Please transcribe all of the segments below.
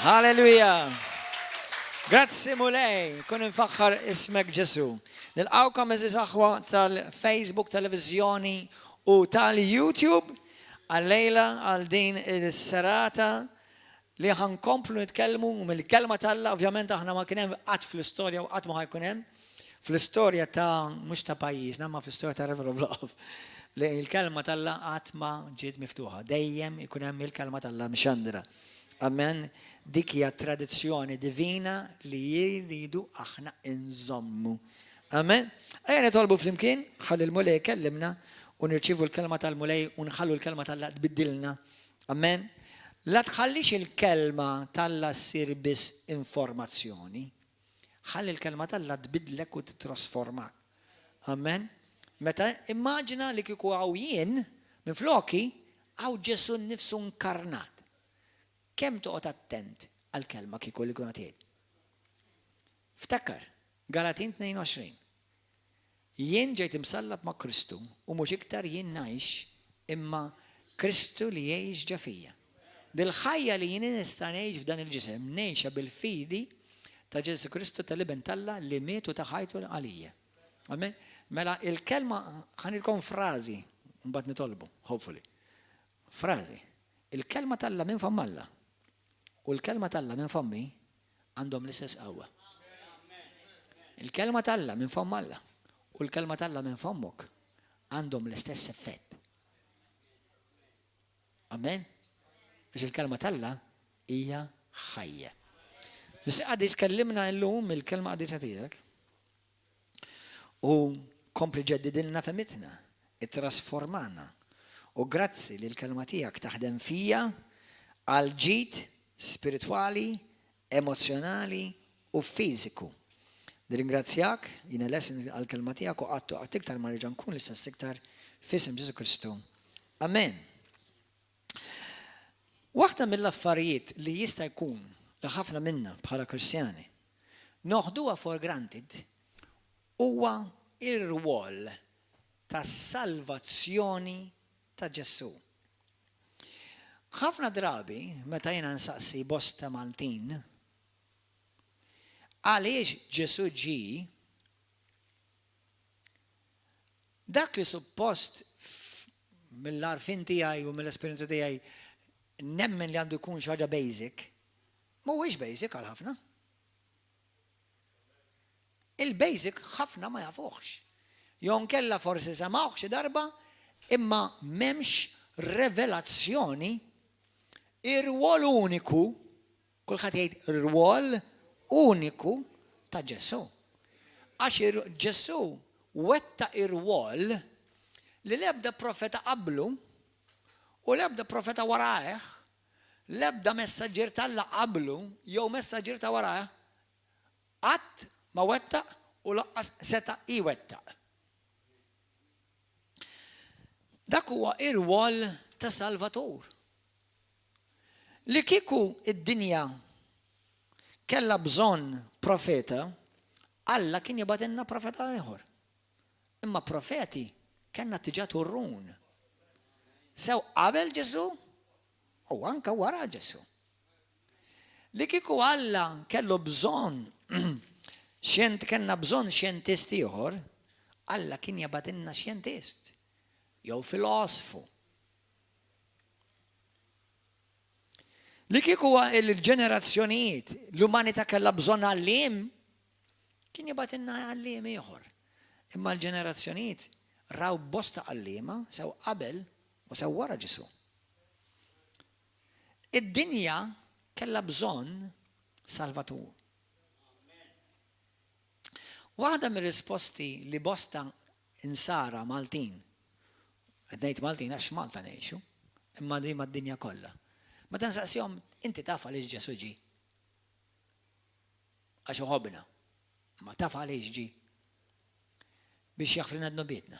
Halleluja. Grazzi mulej, kun infaxħar ismek Ġesu. Nilqawkom eżiż aħwa tal-Facebook, televizjoni u tal-YouTube għal-lejla għal din il-serata li ħankomplu nitkellmu mill-kelma tal-la, ovvjament aħna ma kien hemm qatt fl-istorja u qatt ma ħajkun hemm fl-istorja ta' mhux ta' pajjiżna ma fl-istorja ta' River of Love. Li il-kelma tal-la qatt ma ġiet miftuħa. Dejjem ikun hemm il-kelma tal-la mxandra. Amen. Dik hija tradizzjoni divina li jiridu aħna inżommu. Amen. Ejja nitolbu flimkien, ħalli l-mulej kellimna u nirċivu l-kelma tal-mulej u nħallu l-kelma tal-la tbiddilna. Amen. La tħallix il-kelma tal-la ssir biss informazzjoni. Ħalli l-kelma tal-la tbidlek u titrasformak. Amen. Meta immaġina li kieku għaw jien minn floki għaw Ġesu nnifsu inkarnat. Kemm toqgħod attent għall-kelma kieku li kuna tgħid. Ftakar, Galatin 22. Jien ġejt imsallab ma' Kristu u mhux iktar jien ngħix imma Kristu li jgħix ġa fija. Dil-ħajja li jien nista' ngħix f'dan il-ġisem ngħixha bil-fidi ta' Ġesu Kristu tal-iben Talla li mietu ta' ħajtu għalija. Amen. Mela il-kelma ħanilkom frażi mbagħad nitolbu, hopefully. Frażi. Il-kelma Talla minn famm Alla. U l-kelma Talla minn fammi għandhom l-istess qawwa. Il-kelma Talla minn famm Alla u l-kelma Talla minn fammok għandhom l-istess effett. Amen? Biex il-kelma Talla hija ħajja. Bis għadis kellimna llum il-kelma għadis għatijak u kompli ġeddidilna femitna, it-trasformana u grazzi li l-kelma tijak taħdem fija għal ġid spirituali, emozjonali u fiziku. Nirringrazzjak, jina lessin għal-kelma tijak u għattu għattiktar marriġan kun li s-siktar fisem Ġesu Kristu. Amen. Waħda mill-affarijiet li jista' jkun li ħafna minna bħala Kristjani noħduha for granted huwa ir-rwol tas-salvazzjoni ta' Ġesu. ħafna drabi, meta jena nsaqsi bosta Maltin, għaliex Ġesu ġi, dak li suppost mill-arfin tiegħi u mill-esperjenza tiegħi nemmen li għandu jkun xi ħaġa basic, mhuwiex basic għal ħafna. Il-basic ħafna ma jafuħx. Jon kella forsi semawh xi darba, imma m'hemmx revelazzjoni ir-rwol uniku, kulħadd jgħid ir-rwol uniku ta' Ġesu. Għax Ġesu wetta ir-rwol li l-ebda profeta qablu u l-ebda profeta warajh, l-ebda messaġġier Talla qablu jew messaġġier ta' warajh qatt ma wettaq u laqqas seta' iwettaq. Dak huwa ir-rwol ta' Salvatur. Li kieku id-dinja kella bżonn profeta, Alla kien jibatenna profeta ieħor. Imma profeti kellna tiġa turrun. Sew qabel Ġesu u anke wara Ġesu. Li kieku Alla kellu bżonn kellna bżonn xjentist ieħor, Alla kien jibatenna xjentist jew filosofu. Li kieku il-ġenerazzjonijiet, l-umanità kellha bżonn għalliem, kien jibatilna għalliem ieħor. Imma l-ġenerazzjonijiet raw bosta għalliema sew qabel u sew wara Ġesu. Id-dinja kellha bżonn Salvatur. Waħda mir-risposti li bosta insara Maltin, qed ngħid Maltin għax Malta ngħixu, imma di mad-dinja kollha. Ma tansaqsihom, inti taf għaliex Ġesu ġi. Għax uħobna. Ma taf għaliex ġi. Biex jaħfrina d-nobietna.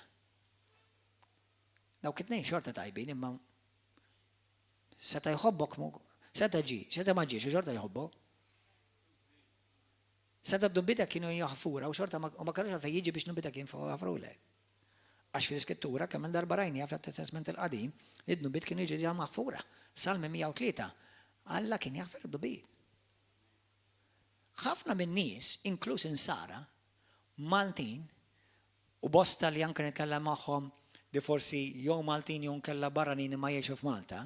Dawk it-tnejn xorta tajbin, imma seta jħobbok, seta ġi, seta ma ġiex, u xorta jħobbok. Seta d-nobita kienu jaħfura, u xorta ma karriċ għalfej jiġi biex nobita kien jaħfru l Għax fil-skrittura, kemm darba rajni għaf t-testament il-qadim, id-nubit kienu jiġi maħfura. Salmi 103. Alla kien jaħfir id-dubit. ħafna min-nies, inkluż insara, Maltin, u bosta li anke nitkellem magħhom li forsi jew Maltin jew nkella barranin ma jgħixu f'Malta,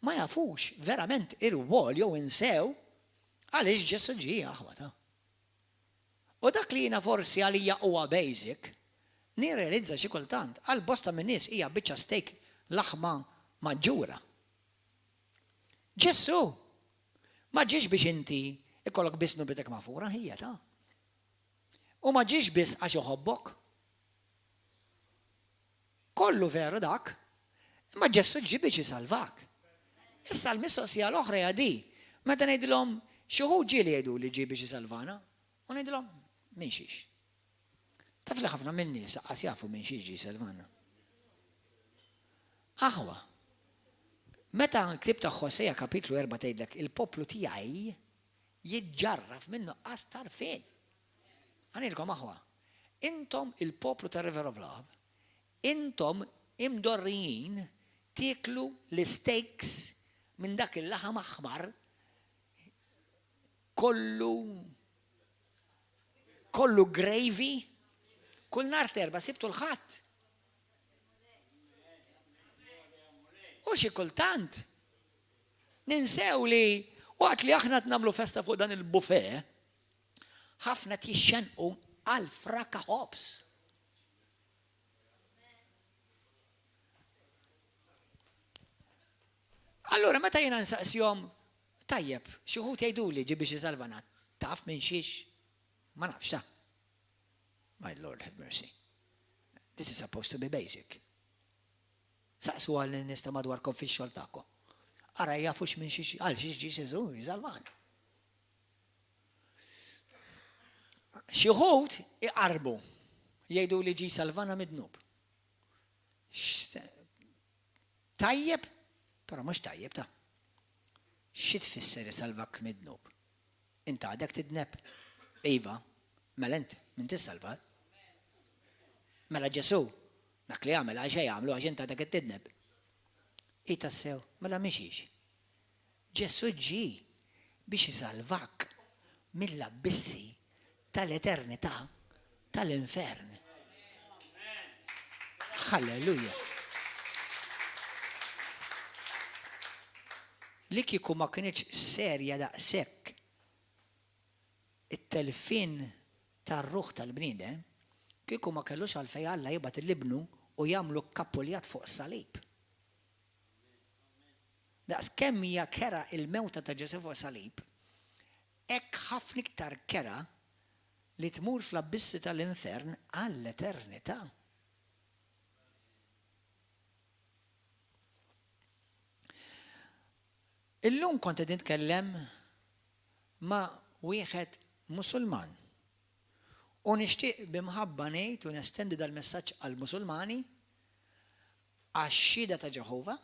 ma jafux verament ir-wol jew insew għaliex Ġesu ġie aħwa. U dak li jiena forsi għalija huwa basic, nirrealizza xi kultant għal bosta min-nies hija biċċa steak laħma maġġura. Ġesu ma ġiex biex inti ikollok biss nubitek magħfura hija ta'. U ma ġiex biss għax joħobbok. Kollu veru dak, ma Ġesu ġie biex isalvak. Issa l-mistoqsija l-oħra hija di, meta ngħidilhom xi wħud ġieli jgħidu li ġie biex isalvana, u ngħidilhom minn xiex. Taf li ħafna min-nies qas jafu minn xiex ġie salvana. Aħwa, meta l-ktib ta' Ħosea kapitlu 4 tgħidlek il-poplu tiegħi jiġġarraf minnu qas tarfien. Għanilkom aħwa, intom il-poplu ta' River of Love, intom imdorrijin tieklu l-steaks minn dak il-laħam aħmar kollu gravy, kull nar terba sibtu l-ħadd. U xi kultant ninsew li waqt li aħna nagħmlu festa fuq dan il-buffet, ħafna tixxenqu għal fraka ħobs. Allura meta jiena nsaqsihom tajjeb, xi wħud jgħiduli ġi biex isalvana, taf minn xiex? Ma nafx ta'. My Lord have mercy. This is supposed to be basic. Saqsu għal-nies ta' madwarkom fix-xogħol tagħkom. Ara jafux minn xiex, għal xiex ġi Ġesu jisalvan. Xi wħud iqarbu jgħidu li ġi salvana mid-dnub. Tajjeb, però mhux tajjeb ta'. Xi tfisser isalvak mid-dnub? Inta għadek tidneb. Iva, mela inti min tissalvat. Mela Ġesu, dak li għamel għax jagħmlu għax inta għadek tidneb. Tassew, mela mixiex. Ġesu ġie biex isalvak mill-abbissi tal-eternità tal-infern. Halleluja. Li kieku ma kienx serja daqshekk it-telfin tar-ruħ tal-bniedem, kieku ma kellux għalfejn Alla jibgħat il-libnu u jagħmlu kappuljat fuq salib. Daqs kemm hija kera il-mewta ta' Ġesu fuq salib, hekk ħafna iktar kera li tmur fl-abissi tal-infern għall-eternità. Illum kont qed nitkellem ma' wieħed Musulman. U nixtieq bimħabba ngħid u nestendi dal-messaġġ għall-Musulmani, għax-Xhieda ta' Ġehovah,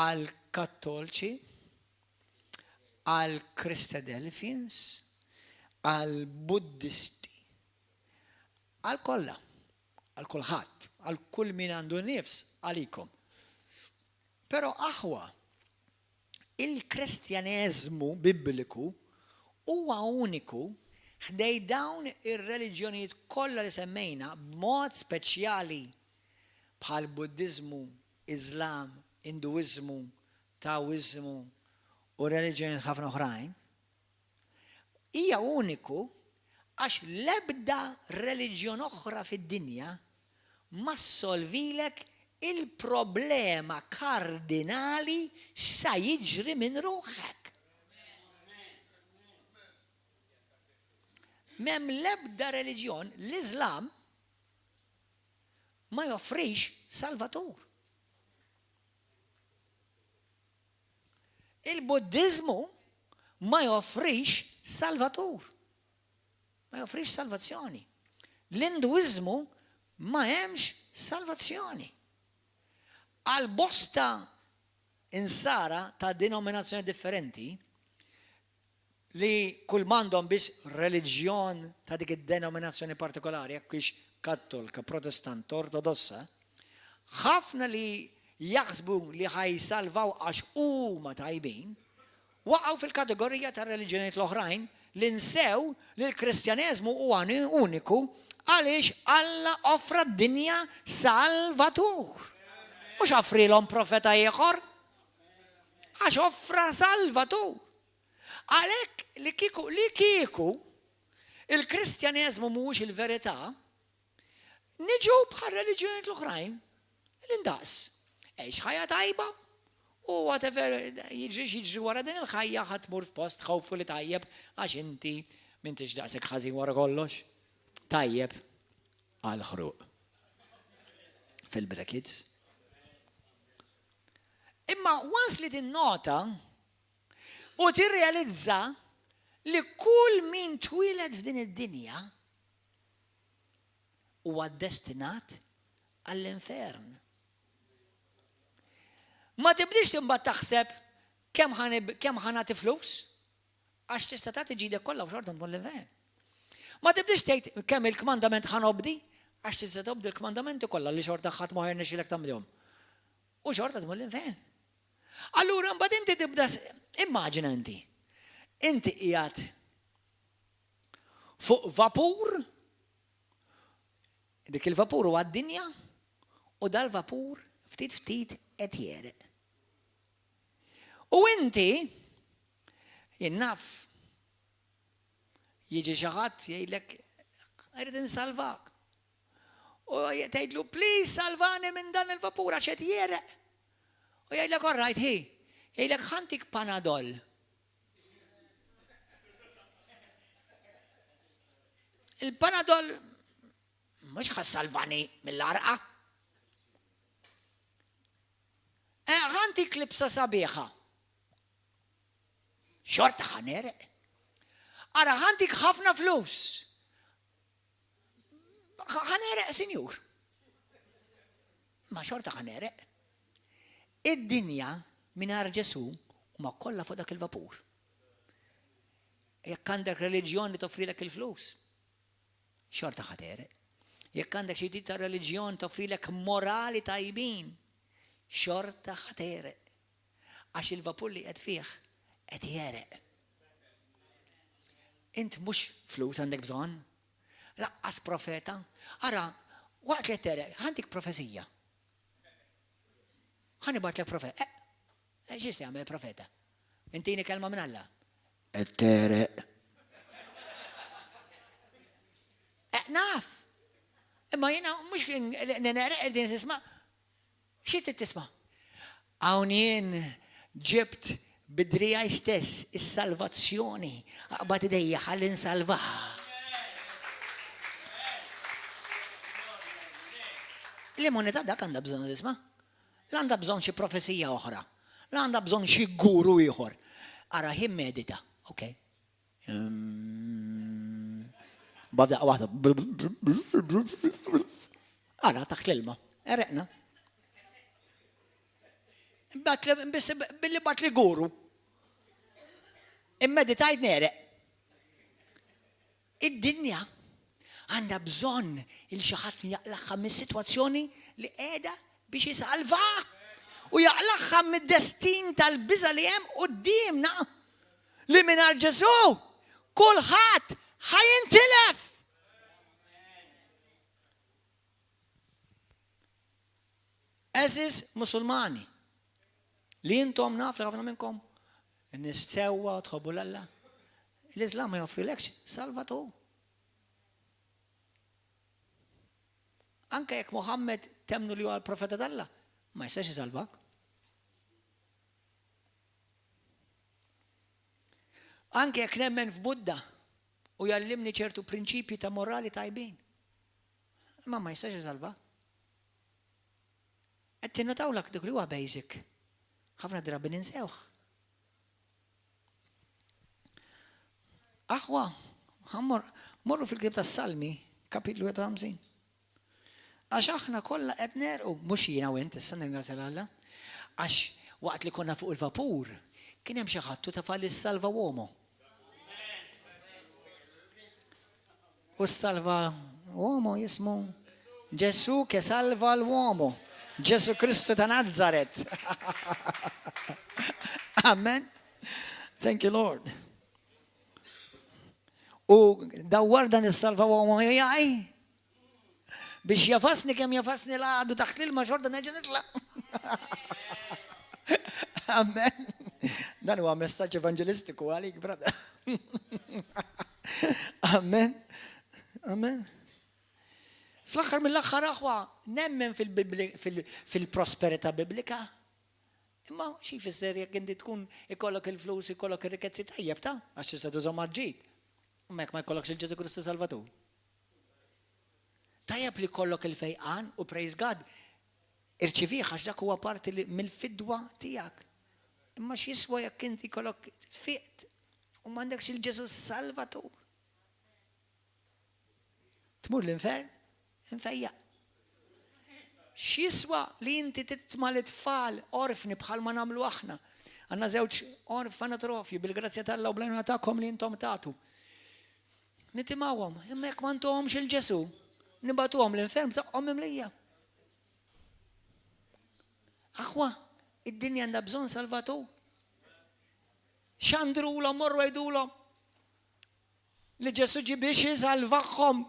għall-Kattolċi, għall-Christadelphians, għall-Buddisti, għall-kollha, għall-kulħadd, għall-kull min għandu nifs għalikom. Però aħwa il-Kristjaneżmu Bibliku huwa uniku ħdej dawn ir-reliġjonijiet kollha li semmejna b'mod speċjali bħal Buddiżmu, Iżlam, Induiżmu, Taoiżmu u reliġjonijiet ħafna oħrajn. Hija uniku għax l-ebda reliġjon oħra fid-dinja ma ssolvilek il-problema kardinali sa jiġri minn ruħek. Mem l-ebda reliġjon, l-Iżlam ma joffrix salvatur. Il-Buddiżmu ma joffrix salvatur. Ma joffrix salvazzjoni. L-Induiżmu ma hemmx salvazzjoni. Għal bosta insara ta' denominazzjoni differenti li kull mandom biex reliġjon ta' dik id-denominazzjoni partikolari, kiex kattolika, protestant, ortodossa, ħafna li jaħsbu li ħajsalvaw għax huma tajbin, waqgħu fil-kategorija ta' reliġjonijiet l-oħrajn li nsew li l-Kristjaneżmu huwa uniku għaliex Alla offra d-dinja salvatur. Mhux offrilhom profeta ieħor, għax offra salvatur. Għalhekk li kieku il-Kristjaneżmu mhuwiex il-verità, niġu bħal reliġjonijiet l-oħrajn l-indaqs. Għex ħajja tajba u whatever jiġri wara din il-ħajja ħatmur f'post ħawfu li tajjeb għax inti m'intix daqshekk ħażin wara kollox. Tajjeb għal ħruq. Fil-brackets. Imma once li tinnota u tirrealizza li kull min twiled f'din id-dinja huwa destinat għall-infern. Ma tibdix timbagħad taħseb kemm ħanati flus għax tista' tagħti ġidek kollha b'xorta tmur l-infern. Ma tibdix tgħid kemm il-kmandament ħanobdi għax tista' tobdi l-kmandamenti kollha li xorta ħadd ma ħernexxilek tagħmilhom. U xorta tmur l-infern. Allura mbagħad inti tibda immaġina inti qiegħed fuq vapur, dik il-vapur huwa d-dinja u dal-vapur ftit qed jereq. U inti jinnaf jiġi xi ħadd jgħidlek irid insalvak. U tgħidlu please salvani minn dan il-vapur għax qed jereq. U jgħidlek all right, jgħidlek ħantik Panadol. Il-Panadol mhux ħassalvani mill-arqa. Ħantik libsa sabiħa. Xorta ħanereq. Ara ħantik ħafna flus. Ħanereq, sinjur. Ma xorta ħanereq. Id-dinja mingħajr Ġesu huma kollha fuq dak il-vapur. Jekk għandek reliġjon li toffrilek il-flus, xorta ħatereq. Jekk għandek xi tip ta' reliġjon toffrilek morali tajbin, xorta ħatereq. Għax il-vapur li qed fih qed jereq. Int mhux flus għandek bżonn, laqqas profeta. Ara, waqt li tereq, għandek profezija. Ħanibatlek profeta. X'jista' jagħmel profeta? Intini kelma minn Alla. Qed tereq. Naf. Imma jiena mhux nereq din tisma'. Xi tisma'? Hawn jien ġibt bidrijaj stess is-salvazzjoni aqbad idejja ħalli nsalvaha. L-immunità dak għandha bżonn tisma'. L-għandha bżonn xi profesija oħra. L-għandha bżonn xi guru ieħor. Ara ħin medita, okay. Babda waħda. Ara taħt l-ilma, ereqna. Billi bat li guru. Immeditajt nereq. Id-dinja għandha bżonn il-xi ħadd jaqlaħħa mis-sitwazzjoni li qiegħda biex jisalva u jaqlaħħa mid-destin tal-biża li hemm qudiemna li mingħajr Ġesu kulħadd ħajintilef. Eżis Musulmani li intom naf li ħafna minnkom nissewwa tħobbu l-Alla. L-Islam ma joffrilekx salvatur. Anke jekk Muhammad temnu li huwa l-profeta tal-Alla, ma jistax isalvak. Anke jekk nemmen f'Buddha u jallimni ċertu prinċipji ta' morali tajbin, ma jistax isalvak. Qed tinnotawlek dik li huwa basic. Ħafna drabi ninsewh. Aħwa, morru fil-ktieb tas-Salmi, kapitlu 51. Għax aħna kollha qed nerqu, mhux jiena u int, issa ningrazzja l-Alla, għax waqt li konna fuq il-vapur, kien hemm xi ħadd tafal is-salva uomo. U s-salva uomo jismu Ġesu che salva l-uomo. Ġesu Kristu ta' Nazaret. Amen. Thank you, Lord. U dawwar dan is-salva u jaj. Biex jafasni kemm jafasni l-għadu taħt l-ilma xorta neġa nitla'. Amen. Dan huwa messaġġ evangelistiku għalik, brada. Amen. Amen. Fl-aħħar mill-aħħar aħwa, nemmen fil-prosperità biblika. Imma xi jfisser jekk inti tkun ikollok il-flus, ikollok ir-rikezzi tajjeb ta' għax tista' tużhom ġid. Imma jekk ma jkollokx il-Ġesu Kristu Salvatur. Tajjeb li jkollok il-fejqan u praise God irċivih għax dak huwa parti mill-fidwa tiegħek. Imma x'jiswa jekk inti jkollok fiqt u m'għandekx il-Ġesu Salvatur. Tmur l-infern, infejjaq. X'jiswa li inti titma' l-tfal orfni bħal ma nagħmlu aħna. Għandna żewġ orfanatrofji bil-grazzja tal-Alla u bl-għajnuna tagħkom li intom tagħtu. Nitimgħuhom, imma jekk ma ntuhomx il-Ġesu, nibagħtuhom l-infern b'saqhom imlejja. Aħwa, id-dinja għandha bżonn Salvatur. X'għandrulhom morru jgħidulhom li Ġesu ġie biex jisalvahom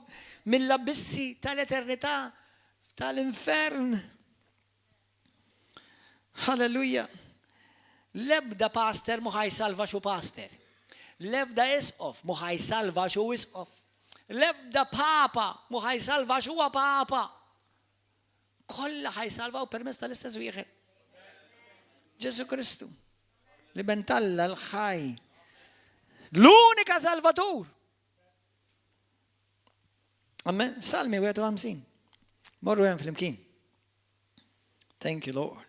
mill-abissi tal-eternità tal-infern. Halleluja. L-ebda pastor mu ħajsalva xu pastor. L-ebda isqof mu ħajsalva xu isqof. L-ebda papa mu ħajsalva xu papa. Kollha ħajsalvaw permezz tal-istess wieħed. Ġesu Kristu. Li bentalla l-ħaj. L-unika Salvatur. Amen. Salmi 51. Morru hemm flimkien. Thank you, Lord.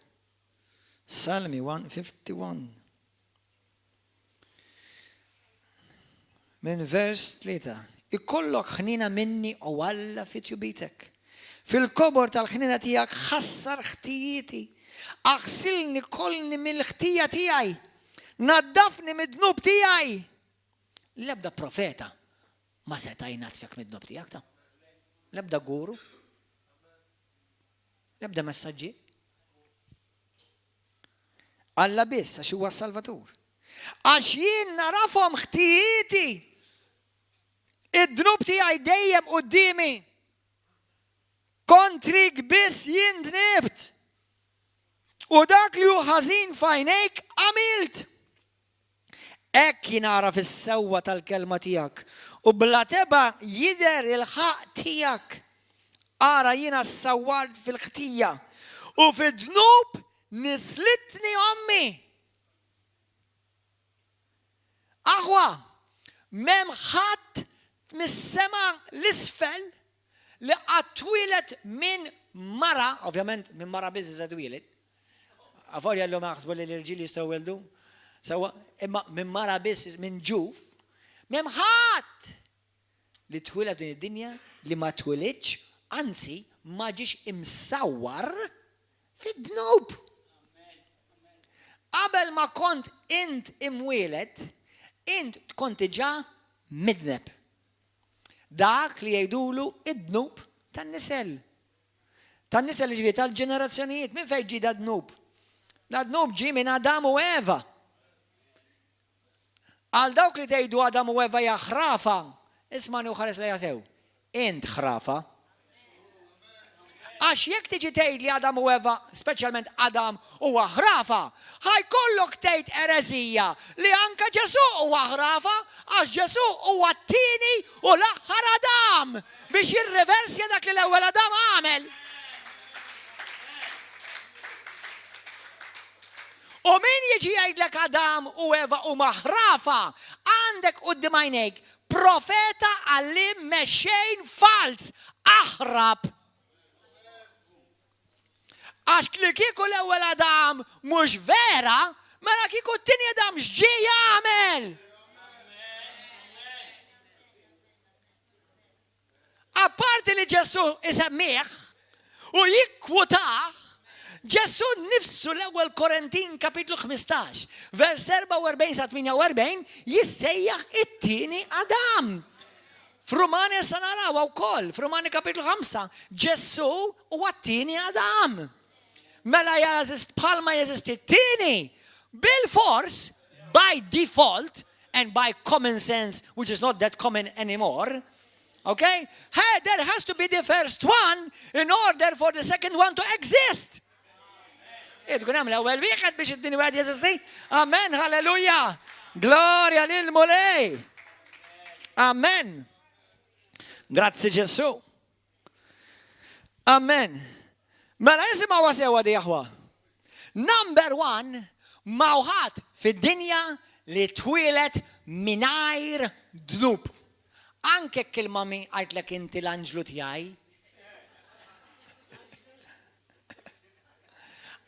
Salmi 151. Min vers 3. Ikollok ħnina minni u Alla fit-jubitek. Fil-kobor tal-ħnina tiegħek ħassar ħtijieti. Aħsilni kollni mill-ħtija tiegħi. Naddafni mid-dnub tiegħi. L-ebda profeta ma seta' jnatfek mid-dnub tiegħek ta'. L-ebda guru. L-ebda messaġġi. Alla biss għax huwa Salvatur. Għax jien narafhom ħtijieti. Id-dnub tiegħi dejjem qudiemi. Kontrik biss jien dnibt. U dak li hu ħażin f'għajnejk għamilt. Hekk jien naraf is-sewwa tal-kelma tiegħek u bla teba jidher il-ħaq tiegħek. Ara jiena ssawwart fil-ħtija u fid-dnub nislitni ommi. Aħwa, m'hemm ħadd mis-sema l-isfel li għatwilet minn mara, ovvjament minn mara biżiż għatwilet. Għafor jallu maħsbu li l-irġili jistaw weldu. Imma minn mara biżiż minn ġuf. M'hemm ħadd li twilet din id-dinja li ma twilitx, anzi ma ġiex imsawwar fid-dnub. Qabel ma kont int imwielet, int kont diġà midneb. Dak li jgħidulu id-dnub tan-nisel. Tan-nisel ġifieri tal-ġenerazzjonijiet, minn fejn ġie dnub? Dnub ġie minn Adam u Eva. Għal dawk li tgħidu Adam u Eva hija ħrafa, ismani u ħares lejha sew. Int ħrafa. Għax jekk tiġi tgħid li Adam u Eva, speċjalment Adam huwa ħrafa, ħajkollok tgħid ereżija li anke Ġesu huwa ħrafa għax Ġesu huwa t-tieni u l-aħħar Adam biex jirriversja dak li l-ewwel Adam għamel. U min jiġi jgħidlek Adam u Eva huma ħrafa, għandek quddiem għajnejk profeta għallim mexxejn fals aħrab. Għax li kieku l-ewwel Adam mhux vera, mela kieku t-tieni Adam x'ġie jagħmel. Apparti li Ġesu isemmih u jikkwutah, Ġesu nifsu l-ewwel Korintin kapitlu 15, vers 44 sa 48 jissejjaħ it-tieni Adam. F'Rumani sa naraw wkoll, f'Rumani kapitlu 5, Ġesu huwa t-tieni Adam. Mela jeżist bħalma jeżisti t-tieni bil-fors by default and by common sense, which is not that common anymore. Okay? Hey, there has to be the first one in order for the second one to exist. تكون عامل أول واحد باش الدنيا واحد يزيد. Amen. Hallelujah. Gloria lil Mulei. Amen. Grazie Gesù. Amen. ملا اسمعوا سوا دي يا أخوة. Number one, موهات في الدنيا اللي تولد مناير ذنوب. Anche kelma mi għajtlek inti l-anġlu tijaj.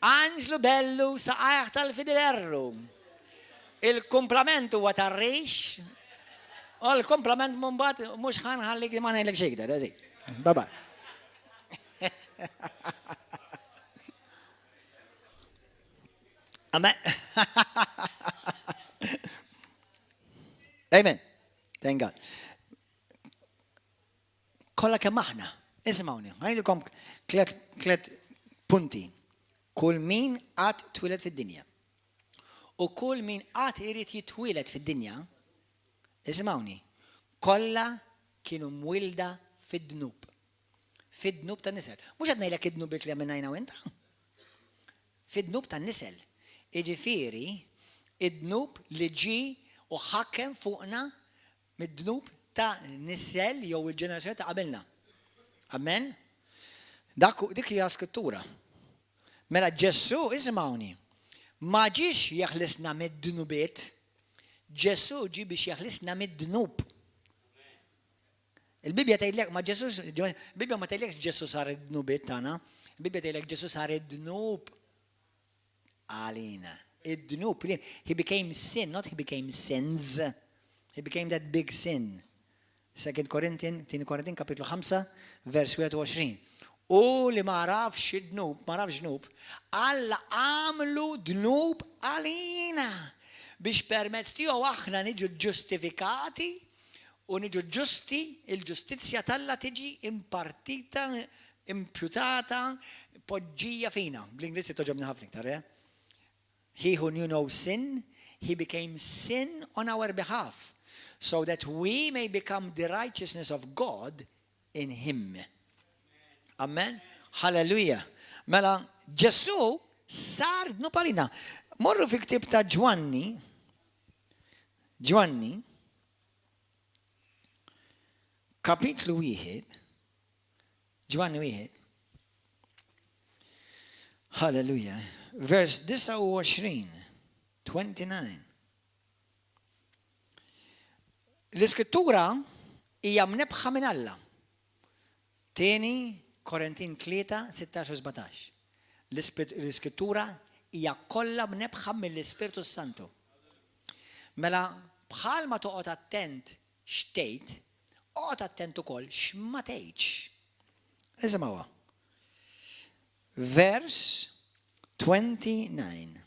Anġlu bellu saqajaħ tal-fidilerru. Il-komplament huwa tar-rix. U l-komplament mumbat mux ħanħallik ma ngħidlek xejn da zi. Baba. Amen. Amen. Thank God. Kolla kemm aħna, ismawni, għajdukom tlet punti. Kull min għad twilet fid-dinja. U kull min għad irid jitwilet fid-dinja, ismawni, kolla kienu mwilda fid-dnub. Fid-dnub tan nisel. Mux għadna jilek id-dnub li għamennajna u enta? Fid-dnub tan nisel. Iġifiri, id-dnub li ġi u ħakem fuqna mid-dnub ta' nisel jew il-ġenerazzjoni ta' qabilna. Amen? Dik hija skrittura. Mela Ġesu ismawni, ma ġiex jaħlisna mid-dnubiet, Ġesu ġi biex jaħlisna mid-dnub. Il-Bibja tgħidlek ma Ġesu, il-Bibja ma tgħidlekx Ġesu sar id-dnubiet tagħna, il-Bibja tgħidlek Ġesu sar id-dnub għalina. Id-dnub, he became sin, not he became sins. He became that big sin. 2 Korintin kapitlu 5, vers 21. U li ma rafx dnub, Alla għamlu dnub għalina biex permezz tiegħu aħna niġu ġustifikati u niġu ġusti, il-ġustizzja talla tiġi impartita, imputata, poġġija fina. Bl-Ingliż toġobni ħafna iktar, He who knew no sin, he became sin on our behalf, so that we may become the righteousness of God in him. Amen. Hallelujah. Mela, Ġesu sar dnub għalina. Morru fi ktib ta' Ġwanni, kapitlu 1, Ġwanni 1, Hallelujah. Verse 29. L-iskrittura hija mnebħa minn Alla. 2 Korintin 3, 16-17. L-iskrittura hija kollha mnebħa mill-Ispiritu Santu. Mela bħalma toqgħod attent x'tgħid, oqgħod attent ukoll x'ma tgħidx. Isimgħuha. Verse 29.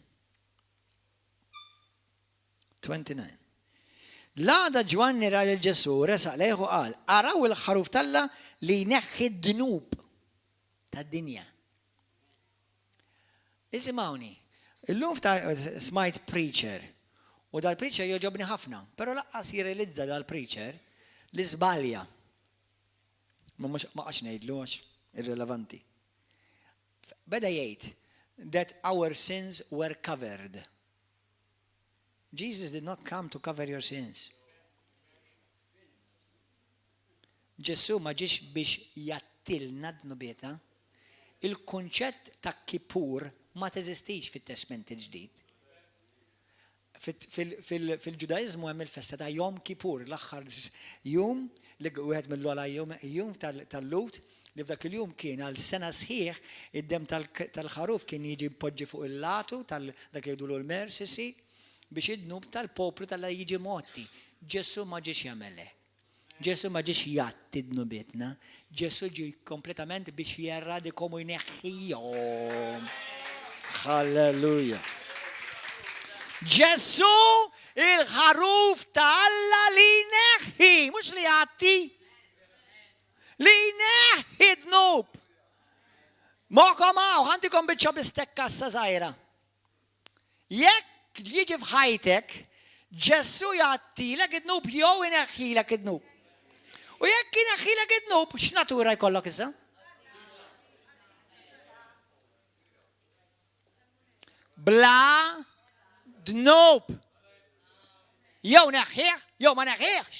L-għada Ġwanni ra l-Ġesu resaq lejhu qal, araw il-ħaruf talla li jneħħi d-dnub tad-dinja. Isimgħuni, illum smajt preacher, u dal-preacher joġobni ħafna, però laqqas jirrealizza dal-preacher li żbalja. Ma qax ngħidlu għax irrelevanti. Beda jgħid that our sins were covered. Jesus did not come to cover your sins. Ġesu ma ġiex biex jattilna d-nubieta. Il-kunċett ta' Kippur ma teżistix fit-Testament il-ġdid. Fil-Ġudaizmu hemm il-festa ta' Jom Kippur, l-aħħar jum li wieħed mill-ogħla jum tal-Lut li f'dak il-jum kien għal sena sħiħ id-dem tal-ħaruf kien jiġi mpoġġi fuq il-latu dak li jgħidu l-mersisi biex id-dnub tal-poplu tal-la jiġi motti. Ġesu ma ġiex jagħmel. Ġesu ma ġiex jatti d-nubietna. Ġesu ġi kompletament biex jerradikom u jneħħijhom. Halleluja. Ġesu il-ħaruf tal-Alla li neħħi, mhux li jatti. Li neħħi d-nub. Mokom ħantikom biċċa bistekka s-sajra. Jekk jiġi f'ħajtek Ġessu jagħtilek id-dnub jew ineħħilek id-dnub. U jekk ineħħilek id-dnub, x'natura jkollok issa? Bla dnub. Jew neħħieħ, jew ma neħħieħx.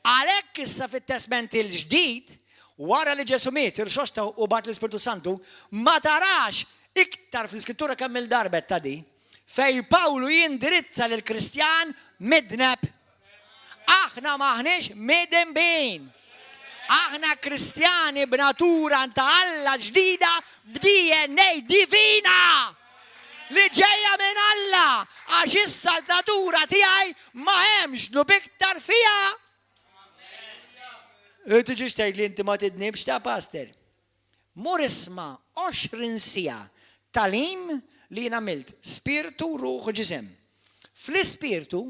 Għalhekk issa fit-Testament il-ġdid, wara li Ġesu miet, irxoxta u bat l-Ispirtu Santu, ma tarax iktar fl-Iskrittura kemm il-darbet ta' di, fej Pawlu jindirizza lill-Kristjan midneb. Aħna maħniex midnbin. Aħna Kristjani b'natura ta' Alla ġdida b'DNA divina li ġejja minn Alla, għax issa natura tiegħi ma hemmx dnub iktar fiha. Tiġix tgħid li inti ma tidnibx ta' pastor. Mur isma' 20 siegħa talim li jien għamilt spiritu, ruħ u ġisem. Fl-ispirtu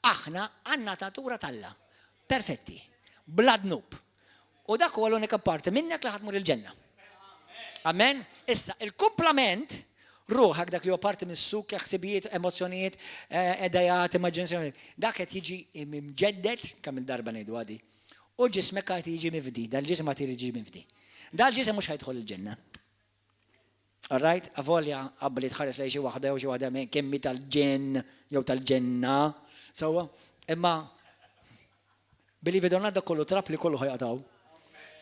aħna għandna natura tal-Alla. Perfetti. Bla dnub. U dak huwa l-unika parti minnek li ħadmur il-ġenna. Amen? Issa, il-komplament ruħak dak li huwa parti mis-suk, ħsibijiet, emozzjonijiet, edajat, immaġinazzjonijiet. Dak qed jiġi mġeddet kemm il-darba ngħidu għadi. U ġismek qed jiġi mifdi, dal-ġisem qed jiġi mifdi. Dal-ġisem mhux ħajdħol il-ġenna. All right? Avolja qabel tħares lejn xi waħda jew xi waħda kemmi tal-ġenn jew tal-ġenna. Sewwa, imma believe it or not dak kollu trap li kollu ħajqataw.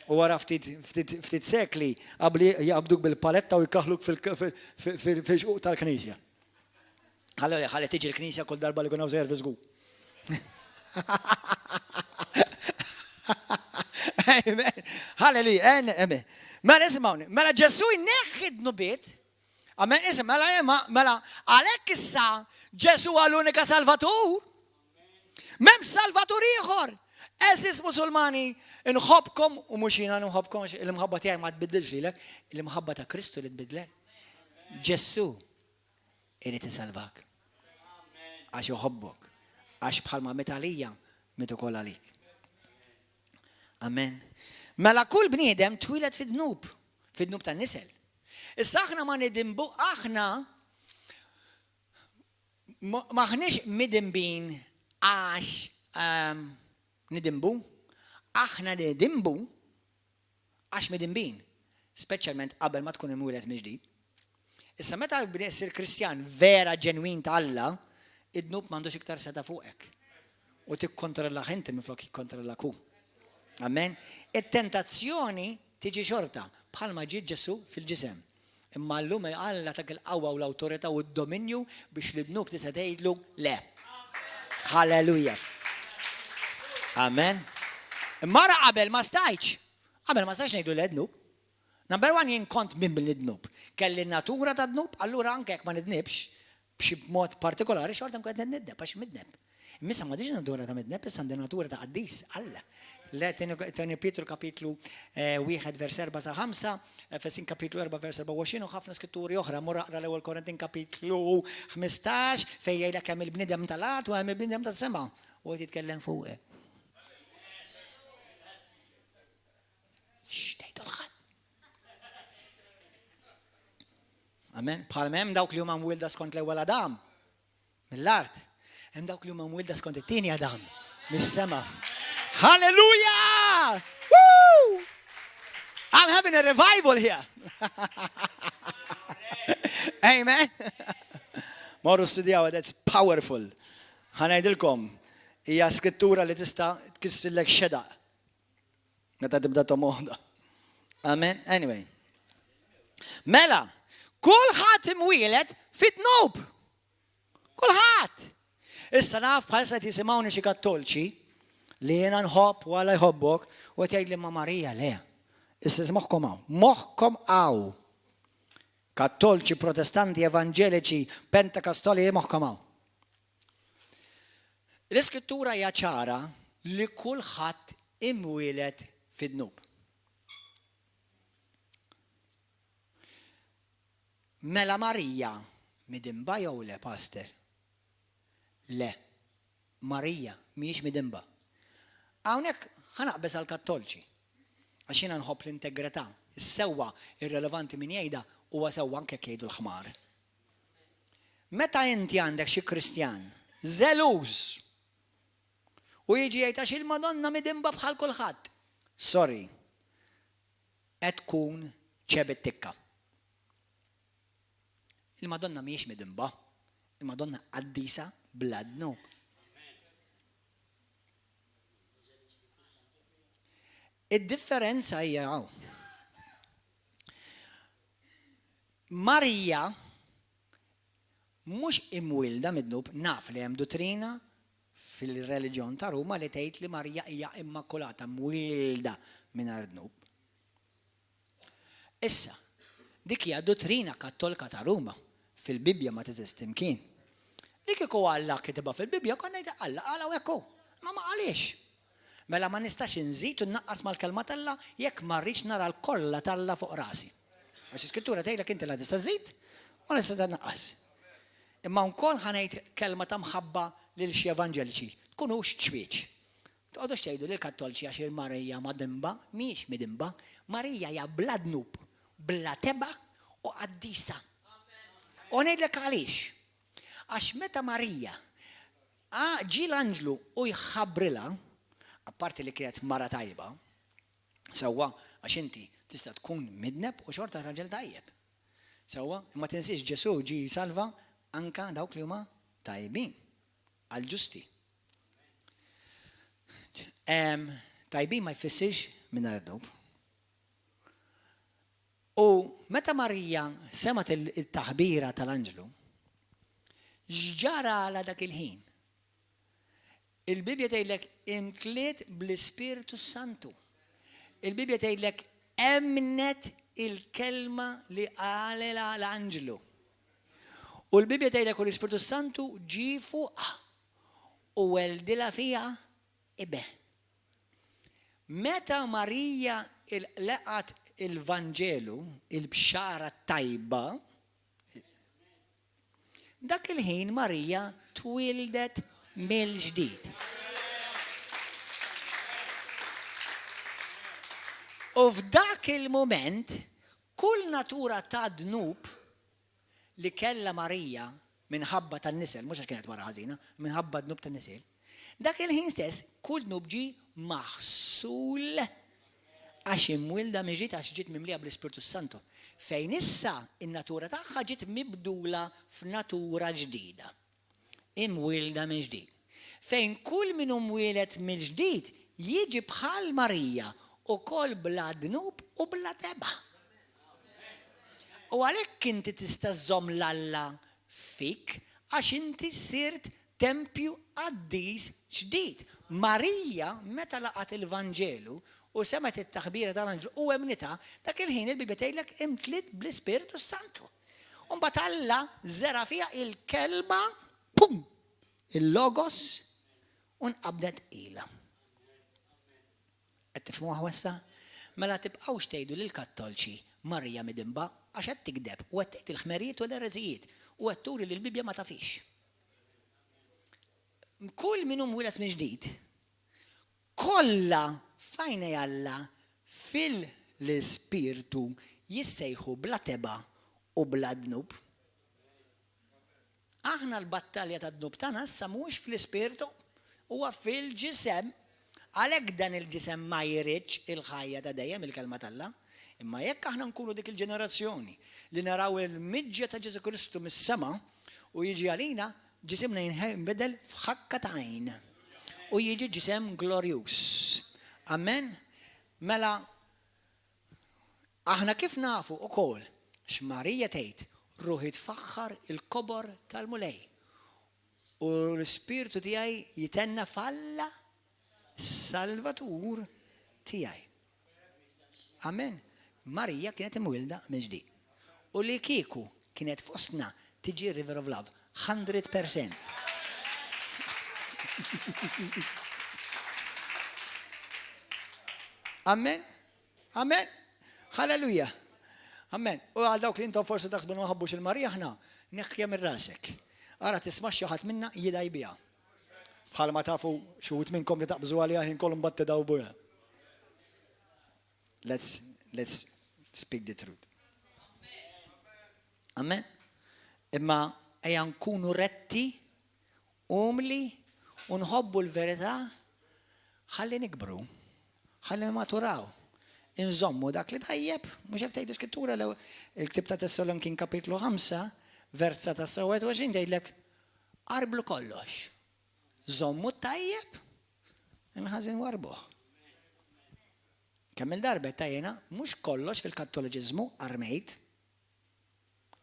U wara ftit sekli qabli jaqbduk bil-paletta u jkaħluk fil-xquq tal-Knisja. Ħalli tiġi l-Knisja kull darba li kun hawn service gu. Halleluja, amen. Mela ismawni, mela Ġesu jneħħi d-nubiet, amen, mela għalhekk issa Ġesu għall-unika Salvatur. M'hemmx Salvatur ieħor. Eżis Musulmani inħobbkom u mhux jiena nħobbkom il-mħabba tiegħi ma tbiddilx lilek, il-mħabba ta' Kristu li tbiddlek. Ġesu irid isalvak. Għax joħobbok, għax bħalma met għalija met ukoll għalik. Amen. Mela kull bniedem twilet fid-dnub tan-nisel. Issa aħna ma nidimbu, aħna maħniex midinbin għax nidimbu, aħna nidimbu għax midinbin, speċjalment qabel ma tkun imwieled mill-ġdid. Issa meta ssir Kristjan vera ġenwin ta' Alla, id-dnub m'għandux iktar seta' fuqek. U tikkontrollak inti minflok jikkontrollak hu. Amen. It-tentazzjoni tiġi xorta bħalma ġiet Ġesu fil-ġisem. Imma llum Alla tak il-qawwa u l-awtorità u d-dominju biex li dnub tista' tgħidlu le. Halleluja. Amen. Imma qabel ma stajtx. Qabel ma stajtx ngħidu le dnub. Number one jien kont minn bil-dnub. Kelli natura ta' dnub, allura anke jekk ma nidnibx b'xi mod partikolari xorta nkun qed nidneb għax midneb. Missa ma diġi natura ta' midneb, issa għandi natura ta' qaddis Alla. Teni Pietru kapitlu 1 vers 4 sa 5, Efesin kapitlu 4 vers 24 u ħafna skritturi oħra, mur aqra l-ewwel Korintin kapitlu 15 fejn jgħidlek hemm il-bniedem tal-art u hemm il-bniedem tas-sema u qed jitkellem fuq. X'tgħidu l-ħadd. Amen. Bħalma hemm dawk li huma mwilda skont l-ewwel Adam mill-art. Hemm dawk li huma mwilda skont it-tieni Adam mis-sema. Hallelujah! Woo! I'm having a revival here. Amen. Morru studjaw, that's powerful. Ħanajdilkom, hija skrittura li tista' tkissillek xeda. Meta tibda tomoħda. Amen. Anyway. Mela, kulħadd imwieled fit-dnub. Kulħadd. Issa naf bħalsa tisimgħuni xi kattolċi li jiena nħobb wara jħobbok u qed jgħidli ma' Marija le. Issa moħħkom hawn. Moħħkom hawn. Kattolċi, protestanti, evanġeliċi, pentekostali moħħkom hawn. L-iskrittura hija ċara li kulħadd imwieled fid-dnub. Mela Marija midimba jew le, pastor? Le. Marija mhijiex midimba. Hawnhekk ħanaqbes għall-Kattolċi. Għax jiena nħobb l-integrità. Is-sewwa irrelevanti min jgħidha huwa sewwa anke jgħidu l-ħmar. Meta inti għandek xi Kristjan Zeluż. U jiġi jgħid għax il-Madonna midimba bħal kulħadd. Sorry. Qed tkun ċebet tikka. Il-Madonna mhijiex midimba. Il-Madonna qaddisa bla dnub. Id-differenza hija hawn. Marija mhux imwilda mid-dnub, naf li hemm dottrina fil-reliġjon ta' Ruma li tgħid li Marija hija immakulata mwilda mingħajr dnub. Issa, dik hija dottrina kattolika ta' Ruma fil-Bibja ma teżist imkien. Dik kieku Alla kitibha fil-Bibja konna ngħid Alla qala hekk hu. Ma għaliex. Mela ma nistax inżid u nnaqqas mal-kelma talla jekk ma rridx nara l-kollha talla fuq rasi. Għax iskrittura tgħidlek inti la tista' żid u nista' tnaqqas. Imma wkoll ħanejt kelma ta' mħabba lil xi evanġeliċi. Tkunux ċwieċ. Tqogħdux tgħidu lil kattoliċi għax il-Marija madimba, mhijiex midimba, Marija hija bla dnub, bla teba u qaddisa. U ngħidlek għaliex. Għax meta Marija ġie l-anġlu u jħabbrilha, apparti li kienet mara tajba, sewwa għax inti tista' tkun midneb u xorta raġel tajjeb. Sewwa, imma tinsiex Ġesu ġi salva anka dawk li huma tajbin, għall-ġusti. Tajbin ma jfissirx mingħajr dnub. U meta Marija semat il-taħbira tal-anġlu, x'ġara għal dak il-ħin? Il-Bibja tgħidlek imtliet bl-Ispiritu Santu. Il-Bibja tgħidlek emnet il-kelma li qalilha l-anġlu. U l-Bibja tgħidlek u l-Ispiritu Santu ġie fuqha u weldilha fiha ibe. Meta Marija laqat il-Vanġelu, il-bxara tajba, dak il-ħin Marija twildet mill-ġdid. U f'dak il-moment, kull natura ta' dnub li kella Marija minħabba tan-nisel, mhux għax kienet wara ħażina, minħabba dnub tan-nisel, dak il-ħin stess kull dnub ġie maħsul għax imwilda miġiet għax ġiet mimlija bl-Ispiritu Santu. Fejn issa in-natura tagħha ġiet mibdula f'natura ġdida. Imwilda minn ġdid. Fejn kull min mwieled minn ġdid jiġi bħal Marija ukoll bla dnub u bla teba. U għalhekk inti tista' żomm l-Alla fik għax inti sirt tempju qaddis ġdid. Marija meta laqat il-Vanġelu u semet it-taħbira tal-anġlu u emnita, dak il-ħin il-Bibja tgħidlek imtliet bl-Ispiritu Santu. U mbagħad Alla żera fiha il-kelma, pum, il-logos u nqabdet ilha. Qed tifhmuha issa? Mela tibqgħux tgħidu lill-Kattolċi Marija midimba għax qed tikdeb u qed tgħid il-ħmerijiet u l-ereżijiet u qed turi li l-Bibja ma tafix. Kull min wieled minn ġdid kollha fajna Alla fil-Ispirtu jissejħu bla teba u bla dnub. Aħna l-battalja ta' dnub tagħna issa mhux fl-Ispirtu huwa fil-ġisem. Għalhekk dan il-ġisem ma jridx il-ħajja ta' dejjem il-kelma talla, imma jekk aħna nkunu dik il-ġenerazzjoni li naraw il-miġġa ta' Ġesu Kristu mis-sema u jiġi għalina ġisimna jinbidel f'ħakka ta' għajn u jiġi ġisem glorjus. Amen? Mela aħna kif nafu ukoll x'Marija tgħid ruħi tfaħħar il-kobor tal-mulej u l-Ispirtu tiegħi jitenna falla Salvatur tiegħi. Amen. Marija kienet imwilda minn ġdid. U li kieku kienet fostna tiġi River of Love 100%. Amen. Amen. Halleluja. Amen. U għal dawk li intom forsi taħsbu ma ħabbux il-Marija ħna neħkja minn rasek. Ara tisma' xi ħadd minna jidaj biha. Bħal ma tafu xuħut minnkom li taqbżu għalija ħin kollhom battedaw buha. Let's speak the truth. Amen. Imma ejja nkunu retti umli u nħobbu l-verità ħalli nikbru, ħalli maturaw. Inżommu dak li tajjeb, mhux hekk tgħid l-Iskrittura il-Ktib ta' Tessalonikin kapitlu 5, vers 27 tgħidlek qarblu kollox. Żommu tajjeb, inħażin warbuh. Kemm il-darba tajjena mhux kollox fil-Kattoliċiżmu armejt.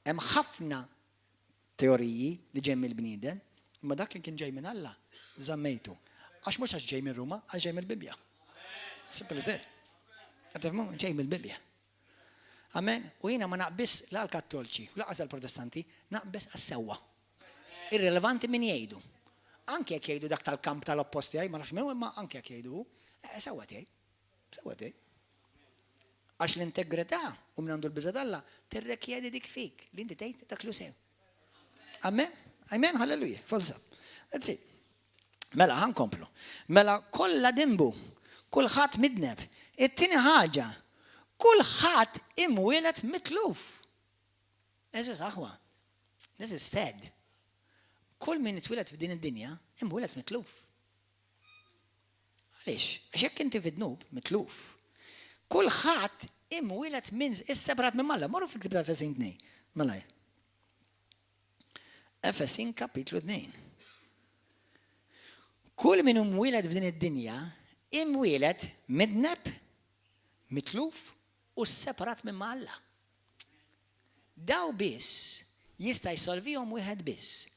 Hemm ħafna teoriji li ġej mill-bniedem, imma dak li kien ġej minn Alla żammejtu. Għax mhux għax ġej minn Ruma, għax ġej mill-Bibja. Simple as that. Għatafmu, ġej mill-Bibja. Amen. U jiena ma naqbis la l-Kattoliċi, u laqas l-Protestanti, naqbis għas-sewwa. Irrelevanti min jgħidu. Anke jekk jgħidu dak tal-kamp tal-opposti għaj, ma nafx minnu, imma anke jekk jgħidu, sewwa tiegħi. Sewwa tiegħi. Għax l-integrità u minn għandu l-biża' Alla tirrekjedi dik fik li inti tgħid dak lu sew. Amen. Amen, halleluja. Falsa. That's it. Mela ħankomplu. Mela kollha dimbu, kulħadd midneb. It-tieni ħaġa, kulħadd imwieled mitluf. This is aħwa. This is sad. Kull min itwieled f'din id-dinja imwieled mitluf. Għaliex? Għax jekk inti fid-dnub mitluf. Kulħadd imwieled minn is-separat minn Alla. Morru fil-Ktib ta' Efesin 2. Mela. Efesin kapitlu 2. Kull min imwieled f'din id-dinja imwieled midneb, mitluf u separat minn Alla. Daw biss jista' jsolvihom wieħed biss.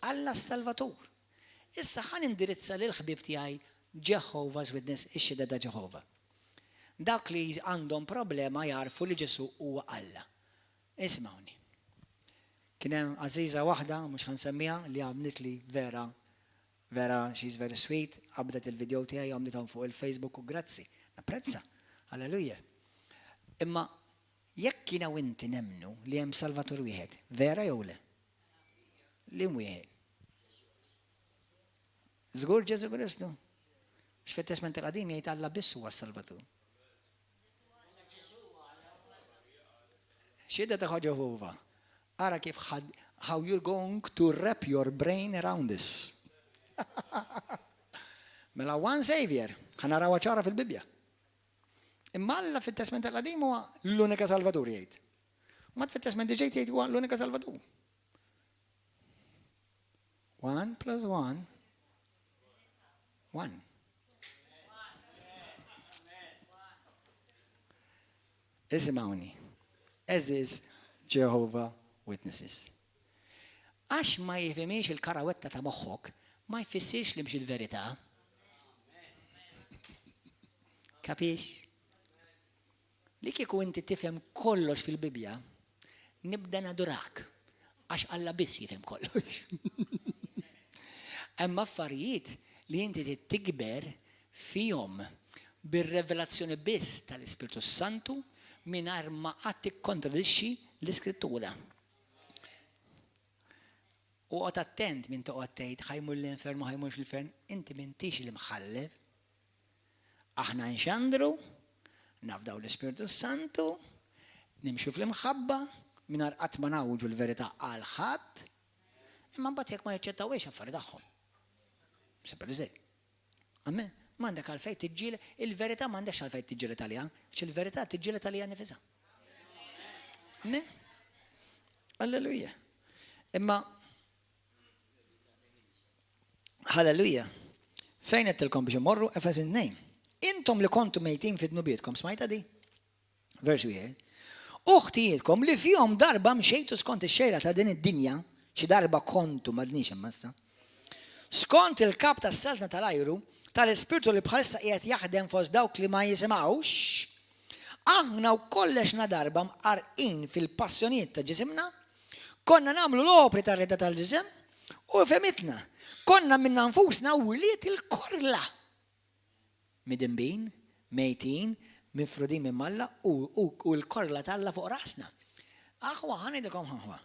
Alla s-Salvatur. Issa ħan indirizza lil ħbib tiegħi Jehovah's Witness, ix-xhieda ta' Jehovah. Dak li għandhom problema jarfu li Ġesu huwa Alla. Ismawni. Kien hemm għażiża waħda, mhux ħansemmiha, li għamlet li vera, she's very sweet, qabdet il-video tiegħi għamlithom fuq il-Facebook u grazzi. Napprezza. Alleluja. Imma jekk jiena u inti nemmnu li hemm Salvatur wieħed, vera jew le? Li wieħed. Żgur Ġesu Kristu. X'fit-Testament il-Qadim jgħid Alla biss huwa s-Salvatur. Xhieda ta' Jehovah. Ara kif how you're going to wrap your brain around this. Mela one savior, ħanaraw ċara fil-Bibja. Imma Alla fit-Testament il-Qadim huwa l-unika Salvatur jgħid. Ma fit-Testament ġejt jgħid huwa l-unika Salvatur. 1 + 1 1. Isimawni. Eżiż Jehovah Witnesses. Għax ma jifhimx il-karawetta ta' moħħok, ma jfissirx li mx il-verità. Kapix? Li kieku inti tifhem kollox fil-Bibja, nibda nadurak. Għax Alla biss jifhem kollox. Hemm affarijiet li inti tikber fihom bir-revelazzjoni biss tal-Ispiritu Santu mingħajr ma qatt tikkontradixxi l-Iskrittura. U qgħod attent min toqgħod tgħid ħajmur l-infern ma ħajmurx l-infern, inti m'intix li mħallef. Aħna nxandru, nafdaw l-Ispiritu Santu, nimxu fl-imħabba mingħajr qatt ma nawġu l-verità għal ħadd, imma mbagħad jekk ma jaċċettawx affarijiet tagħhom. Simple as that. Amen. M'għandek għalfejn tiġġieled, il-verità m'għandekx għalfejn tiġġieled għaliha, għax il-verità tiġġieled għaliha nifisha. Amen. Alleluja. Imma halleluja. Fejn qedtilkom biex imorru Efesin 2. Intom li kontu mejtin fid-dnubietkom, smajta di? Vers 1. Uħtijietkom li fihom darba mxejtu skont ix-xejra ta' din id-dinja, xi darba kontu m'għadniex imma skont il-kap tas-saltna tal-ajru tal-ispirtu li bħalissa qiegħed jaħdem fost dawk li ma jisimgħux, aħna wkoll darba mqarqin fil-passjonijiet ta' ġisimna, konna nagħmlu l-opri tar-reda tal-ġisem u femitna. Konna minna nfusna wiliet il-korla. Midinbin, mejtin, mifrudin minn Alla u l-korla talla fuq rasna. Aħwa ħanidikom ħaħwa.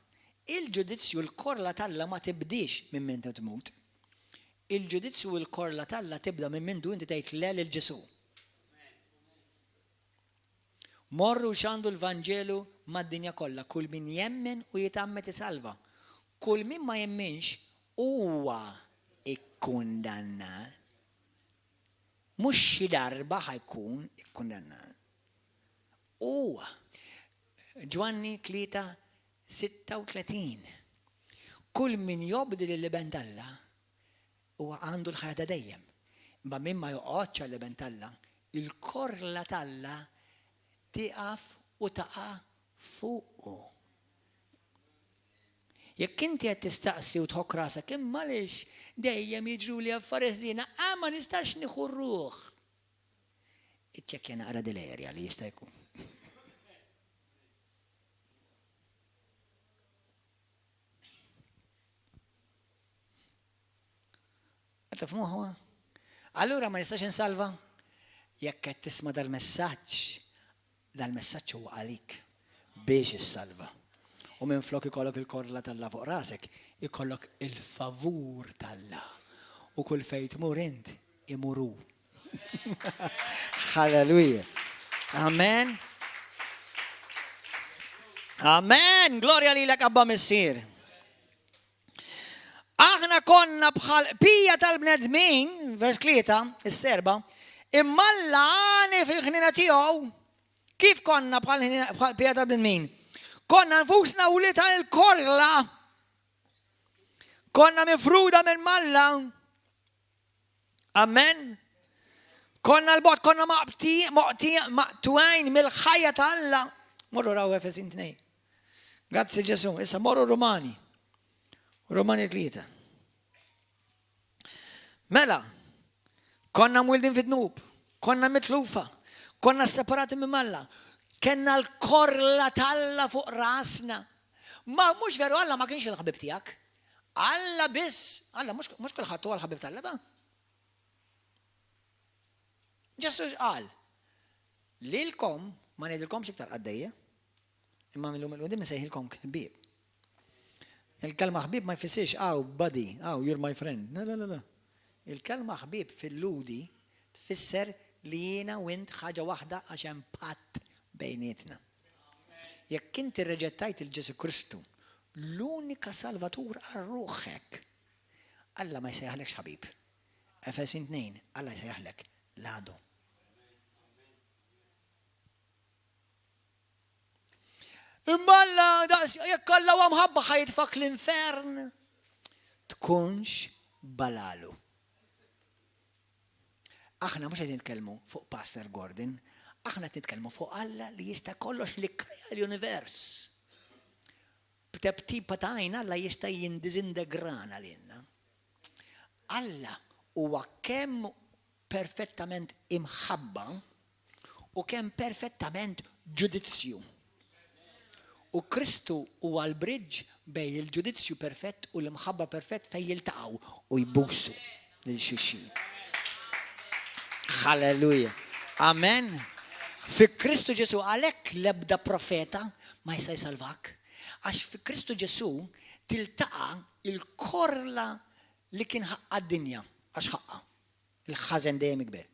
Il-ġudizzju l-korla talla ma tibdix minn min tmut. Il-ġudizzju l-korla talla tibda minn mindu inti tgħid le lil Ġesu. Morru xandu l-Vanġelu mad-dinja kollha, kull min jemmen u jitammet isalva. Kull min ma jemminx huwa ikkundannat. Mhux xi darba ħajkun ikkundannat. Huwa Ġwanni 3:36. Kull min jobdi lill-liben talla huwa għandu l-ħajja ta' dejjem. Ma min ma joqgħodx għall-liben talla, il-korla talla tiqaf u taqa' fuqu. Jekk inti qed tistaqsi u tħokk rasek imma għaliex dejjem jiġru li affarijiet żiena, ma nistax nieħu r-ruħ. Iċċekkja naqra dil-erja li jista' jkun. Tifhmuha? Allura ma nistax insalva jekk qed tisma' dal-messaġġ huwa għalik biex issalva. U minflok ikollok il-korla talla fuq rasek, ikollok il-favur talla. U kull fejn tmur int imuru. Halleluja. Amen. Amen. Glorja lilek Abba Missier. Aħna konna bħal pija tal-bnedmin, vers 3, is-serba, imma l-għani fil-ħnina tiegħu kif konna bħal pija tal-bnedmin. Konna nfusna u li tal-korla. Konna mifruda minn malla. Amen. Konna l-bot, konna maqtuajn mill-ħajja tal-Alla. Morru raw Efesin 2. Grazzi Ġesu. Issa morru Romani 3. Mela, konna mwildin fid-nub, konna mitlufa, konna separati minn Alla, kenna l-korla talla fuq rasna. Ma mhux veru Alla ma kienx il-ħabib tiegħek. Alla biss, Alla mhux kulħadd huwa l-ħabib talla da. Ġesu qal, lilkom ma ngħidilkomx iktar għaddejja, imma millum il-qudiem insejħilkom ħbieb. Il-kelma ħbib ma jfissirx, buddy, you're my friend. La. Il-kelma ħbib fil-ludi tfisser li jiena u int ħaġa waħda għax hemm patt bejnietna. Jekk inti reġettajt il-Ġesu Kristu, l-unika salvatur għal ruħek, Alla ma jsejħlekx ħabib. Efesin 2, Alla jsejħlek l-għadu. Imma Alla, jekk Alla huwa mħabba ħajtfak l-infern, tkunx balalu. Aħna mhux qed nitkellmu fuq Pastor Gordon, aħna qed nitkellmu fuq Alla li jista' kollox li krea l-univers. B'tebtiba ta' għajn Alla jista' jindiżintegrana lilna. Alla huwa kemm perfettament imħabba u kemm perfettament ġudizzju. U Kristu huwa l-bridġ bejn il-ġudizzju perfett u l-imħabba perfett fejn jiltaqgħu u jbusu lil xulxin. Halleluja. Amen. Fi Kristu Ġesu għalhekk l-ebda profeta ma jista' jsalvak. Għax fi Kristu Ġesu tiltaqa' il-korla li kien ħaqqa d-dinja għax ħaqqa. Il-ħażen dejjem ikber.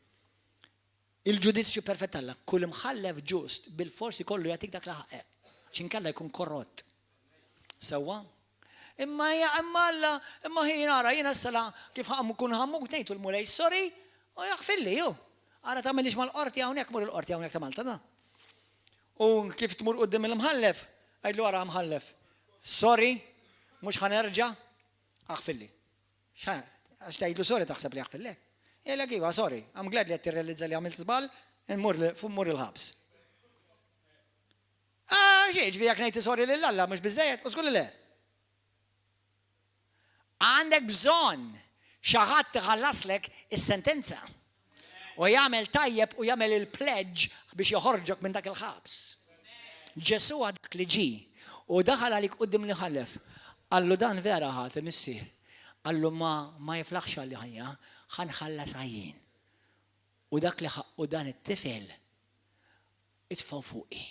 Il-ġudizzju perfett Alla, kull imħallef ġust bil-forsi kollu jagħtik dak li ħaqqa. Ċinkella jkun korrott. Sewwa? Imma Alla, imma nara jiena s-sala kif kun ħammuk ngħidu l-mulej, sorry, u jaħfilli ju. Ara tagħmilx mal-qorti hawnhekk mur il-qorti hawnhekk ta' Malta da. U kif tmur quddiem il-mħallef, għajdlu ara mħallef. Sorry, mhux ħanerġa' aħfilli. Għax tgħidlu sorry taħseb li aħfillek. Jgħidlek iva, sorry, I'm glad li qed tirrealizza li għamilt żball, mur il-ħabs. Ġieġ, jekk ngħid sorry lil Alla mhux biżejjed, u żgur le. Għandek bżonn xi ħadd iħallaslek is-sentenza u jagħmel tajjeb u jagħmel il-pledge biex joħorġok minn dak il-ħabs. Ġesu dak li ġie u daħal għalik quddiem li ħallef. Allu dan vera ħadd imissier. Allu ma jiflaħx għalli ħajja, ħanħallas għajjin. U dak li ħaqqu dan it-tifel itfgħu fuqi.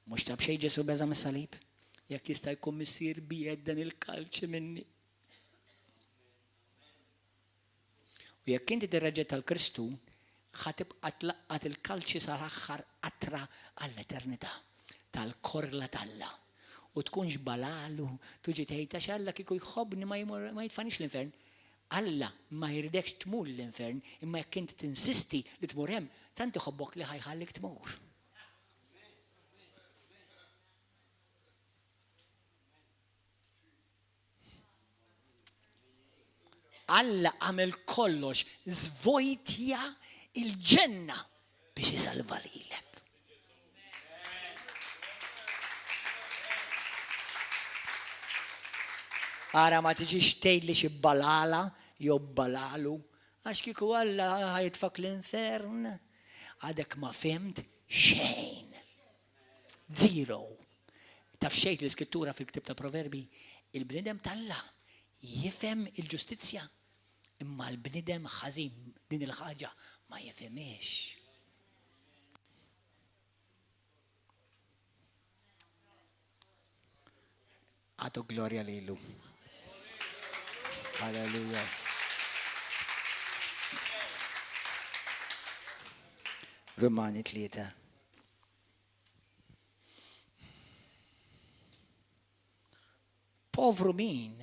Mhux tab xejn Ġesu beża mis-salib, jekk jista' jkun missier biegħed dan il-kalċi minni. U jekk inti tirreġġetta l-Kristu, ħatibqa' tlaqqat il-kalċi sal-aħħar qatra għall-eternità tal-korla talla. U tkunx balalu, tuġi tgħid għax Alla kieku jħobbni ma jitfanix l-infern. Alla ma jridekx tmur l-infern, imma jekk inti tinsisti li tmur hemm, tant iħobbok li ħajħallik tmur. Alla għamel kollox żvojtja il-ġenna biex isalva lilek. Ara ma tiġix tgħidli xi balala jew balalu għax kieku Alla ħajtfak l-infern għadek ma fimt xejn. Zero. Taf xejn l-iskrittura fil-Ktieb ta' Proverbi, il-bniedem tal-Alla jifhem il-ġustizzja imma l-bniedem ħażin din il-ħaġa ma jifhimiex. Għatu glorja lilu. Halleluja. Romani 3. Povru min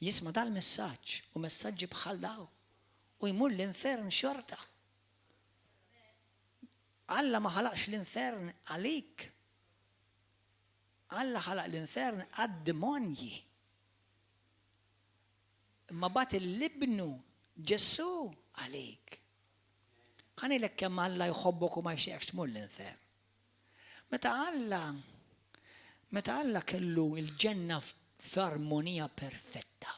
jisma dal-messaġġ u messaġġi bħal daw u jmur l-infern xorta. Alla ma ħalaqx l-infern għalik. Alla ħalaq l-infern għad-demonji. Imma bat il-libnu Ġesu għalik. Ħanilek kemm Alla jħobbok u ma jxieqx tmur l-infern. Meta Alla kellu il-ġenna f'armonija perfetta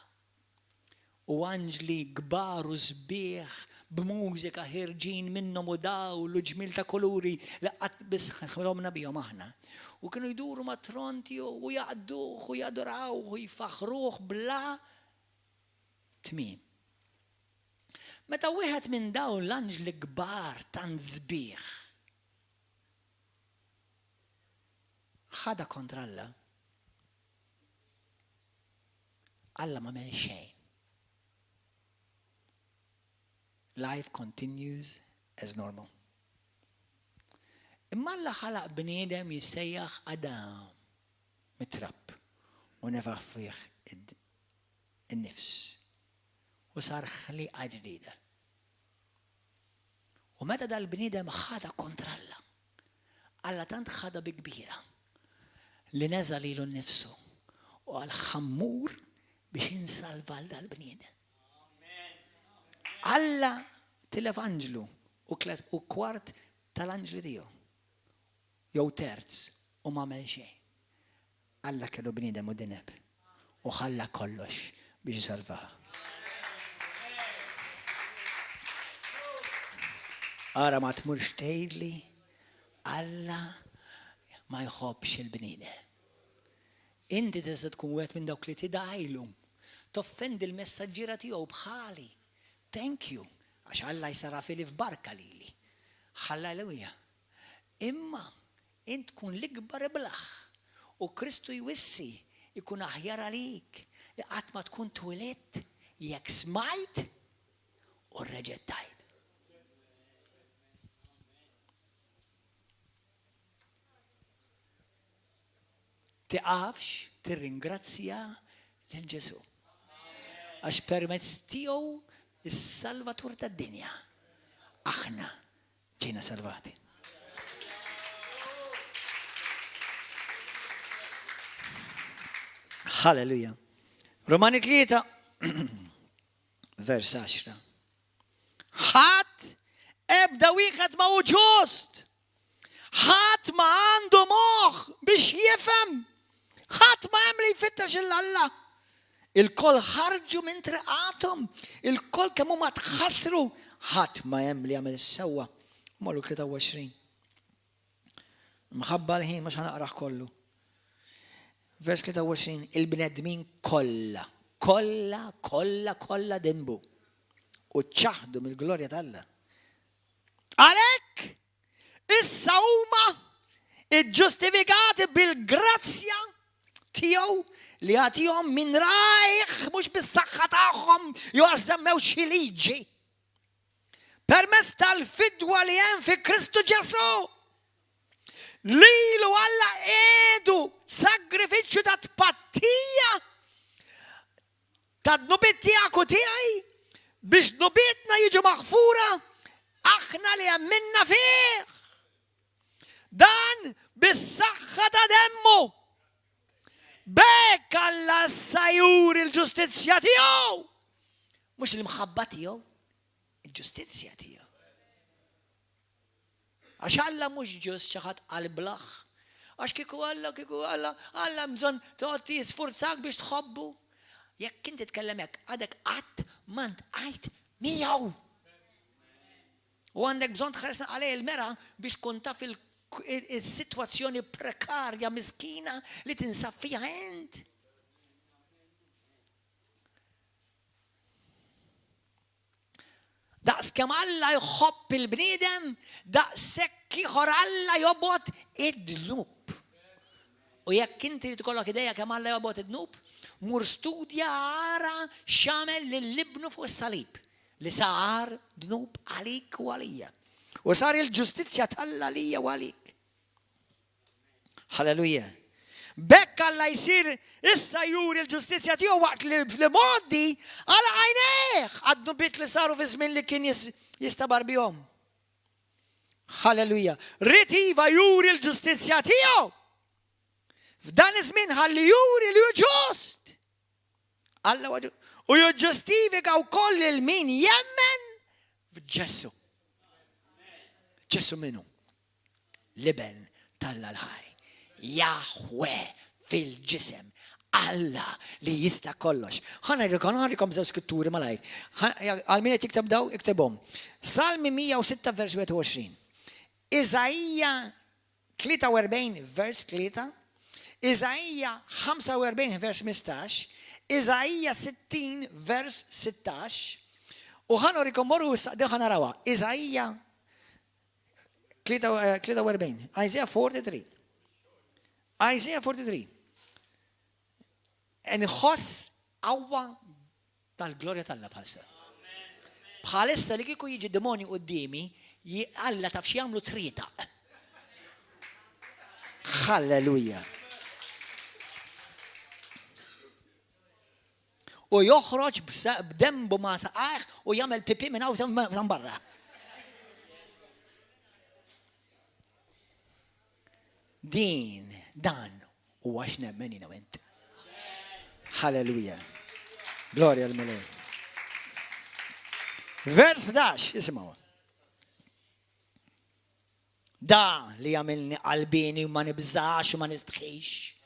u anġli kbar u sbieħ b'mużika ħirġin minnhom u daw l-ġmil ta' kuluri li qatt biss ħlomna bihom aħna. U kienu jduru ma' tron tiegħu u jaqduh u jadorawh u jfaħruh bla tmiem. Meta wieħed minn dawn l-anġli kbar tant sbieħ ħada kontra Alla, Alla ma mel xejn. Life continues as normal. Imma Alla ħalaq bniedem jissejjaħ Adam mitrab u nefaħ fih in-nifs u sar ħliqa ġdida. U meta dal-bniedem ħada kontra Alla, Alla tant ħada bi kbira li neżal ilu nnifsu u għal ħammur biex insalva dal-bniedem. Alla tilef anġlu u kwart tal-anġli tiegħu jew terz u ma għamel xejn. Alla kellu bniedem u dineb u ħalla kollox biex isalvaha. Ara ma tmurx tgħidli Alla ma jħobbx il-bniedem. Inti tista' tkun wieħed minn dawk li tidgħajlu, toffendi l-messaġġiera tiegħu bħali. Thank you, għax Alla jsara fili f'barka lili. Halleluja. Imma int tkun l-ikbar iblaħ u Kristu jwissi jkun aħjar għalik li qatt ma tkun twilet jekk smajt u rreġettajt. Tiqafx tirringrazzja lil Ġesu. Għax permezz tiegħu is-salvatur tad-dinja. Aħna ġejna salvati. Halleluja. Romani 3 vers 10. Ħadd ebda wieħed ma hu ġust. Ħadd ma għandu moħħ biex jifhem. ħadd ma hemm li jfittex il-Alla. Il-koll ħarġu minn triqathom, il-koll kemm huma tħassru, ħadd ma hemm li jagħmel sewwa. Mollu 23. Mħabba l-ħin mhux ħanaqrah kollu. Vers 23, il-bnedmin kollha dimbu u ċaħdu mill-glorja tal-Alla. Għalhekk issa huma iġġustifikati bil-grazzja tiegħu li għatihom minn rajħ mhux bis-saħħa tagħhom jew semmew xi liġi. Permezz tal-fidwa li hemm fi Kristu Ġesu. Lilu Alla qiegħdu sagrifiċċju ta' tpattija ta' dnubiet tiegħek u tiegħi biex dnubietna jiġu maħfura aħna li għamminna fih. Dan bis-saħħa ta' demmu. Bekk Alla sajur il-ġustizzja tiegħu. Mhux il-mħabba tiegħu, il-ġustizzja tiegħu. Għax Alla mhux ġust xi ħadd qalblaħ. Għax kieku Alla bżonn toqgħod tisfurzak biex tħobbu. Jekk inti tkellem hekk għadek qatt ma ntqajt miegħu. U għandek bżonn tħaresna għalej il-mera biex tkun taf il-sitwazzjoni prekarja miskina li tinsab fiha int. Daqs kemm Alla jħobb il-bniedem, daqshekk ieħor Alla jobgħod id-dnub. U jekk inti tkollok idea kemm Alla jobgħod id-dnub, mur studja ara x'għamel lill-ibnu fuq is-salib li sar dnub għalik u għalija. U sar il-ġustizzja tal-Alla lija u għalik. Halleluja. Bekk Alla jsir issa juri l-ġustizzja tiegħu waqt li fl-modi għal għajnejh għad-dnubiet li saru fi żmien li kien jistabar bihom. Halleluja. Rid iva juri l-ġustizzja tiegħu. F'dan iż-żmien ħalli juri li hu ġust. Alla u juġġustifika wkoll il-min jemmen f'Ġesu. Ġesu minnu? Liben tal-ħaj. Jahwe fil-ġisem. Alla li jista' kollox. Ħanarikom żew skritturi malajr. Għal-min qed jiktab daw, iktebhom. Salmi 106 vers 21. Iżajja 43 vers 3. Iżajja 45 vers 15. Iżajja 60 vers 16. U ħanorikom morru ħanarawa. Iżajja 43. Isaiah 43. Isaiah 43. Nħoss qawwa tal-glorja tal-Alla bħalissa. Bħalissa li kieku jiġi demoni qudiemi, Alla taf xi jagħmlu trieta. Halleluja. U joħroġ b'dembu ma saqaħ u jagħmel pipi minn hawn barra. Dan huwa x'nemmen jiena int. Halleluja. Gloria al Mulej. Vers 11, isimgħu. Da li jagħmilni qalbini u ma nibżax u ma nistħix.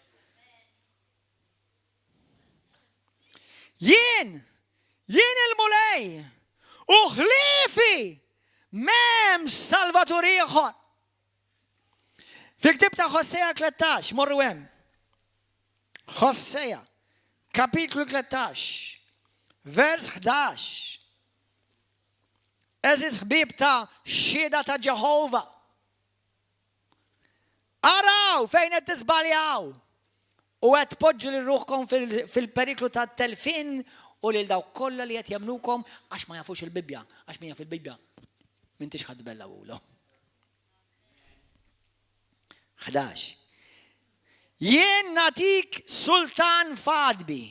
Jien il-Mulej u ħliefi m'hemmx salvatur ieħor. Fi ktieb ta' Ħosseja 13, morru hemm. Ħosseja, kapitlu 13, vers 11. Eżis ħbieb ta' xhieda ta' Ġehova. Araw fejn qed tisbaljaw. U qed tpoġġu lil ruħkom fil-periklu ta' telfin u lil dawk kollha li qed jemnukom għax ma jafux il-Bibja, għax min jaf il-Bibja m'intix ħadd bella ulu. 11. Jien natik sultan fadbi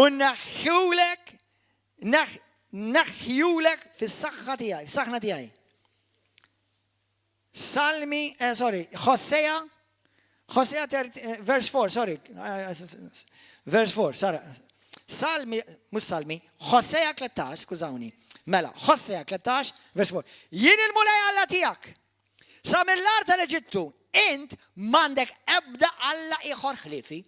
u naħħjulek fis-saħħa tiegħi, fis-saħħna tiegħi. Salmi, Ħosseja verse 4, sorry. Verse 4, Salmi, mhux Salmi, Ħosseja 13, skużawni. Mela, Ħosseja 13, verse 4. Jien il-Mulej Alla tiegħek. Sa mill-art tal-Eġittu, int m'għandek ebda Alla ieħor ħliefi.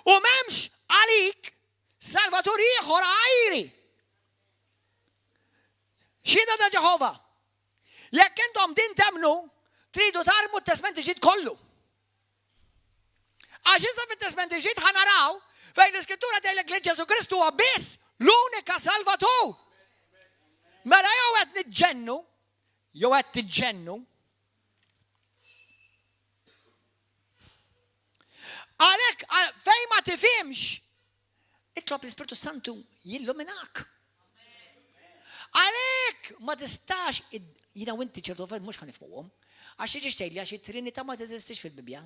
U m'hemmx għalik salvatur ieħor għajri. Xhieda ta' Ġehova. Jekk intom din temnu, tridu tarmu t-Testament Ġdid kollu. Għax issa fit-Testament Ġdid ħanaraw fejn l-Iskrittura tgħidlek li Ġesu Kristu huwa biss l-unika salvatur. Mela jew qed niġġennu, jew qed tiġġennu. Għalhekk fejn ma tifhimx, itlob l-Ispiritu Santu jilluminak. Għalhekk ma tistax jiena u inti ċertu affarijiet mhux ħanifhmuhom, għax jiġi tgħidli għax it-Trinità ma teżistix fil-Bibja.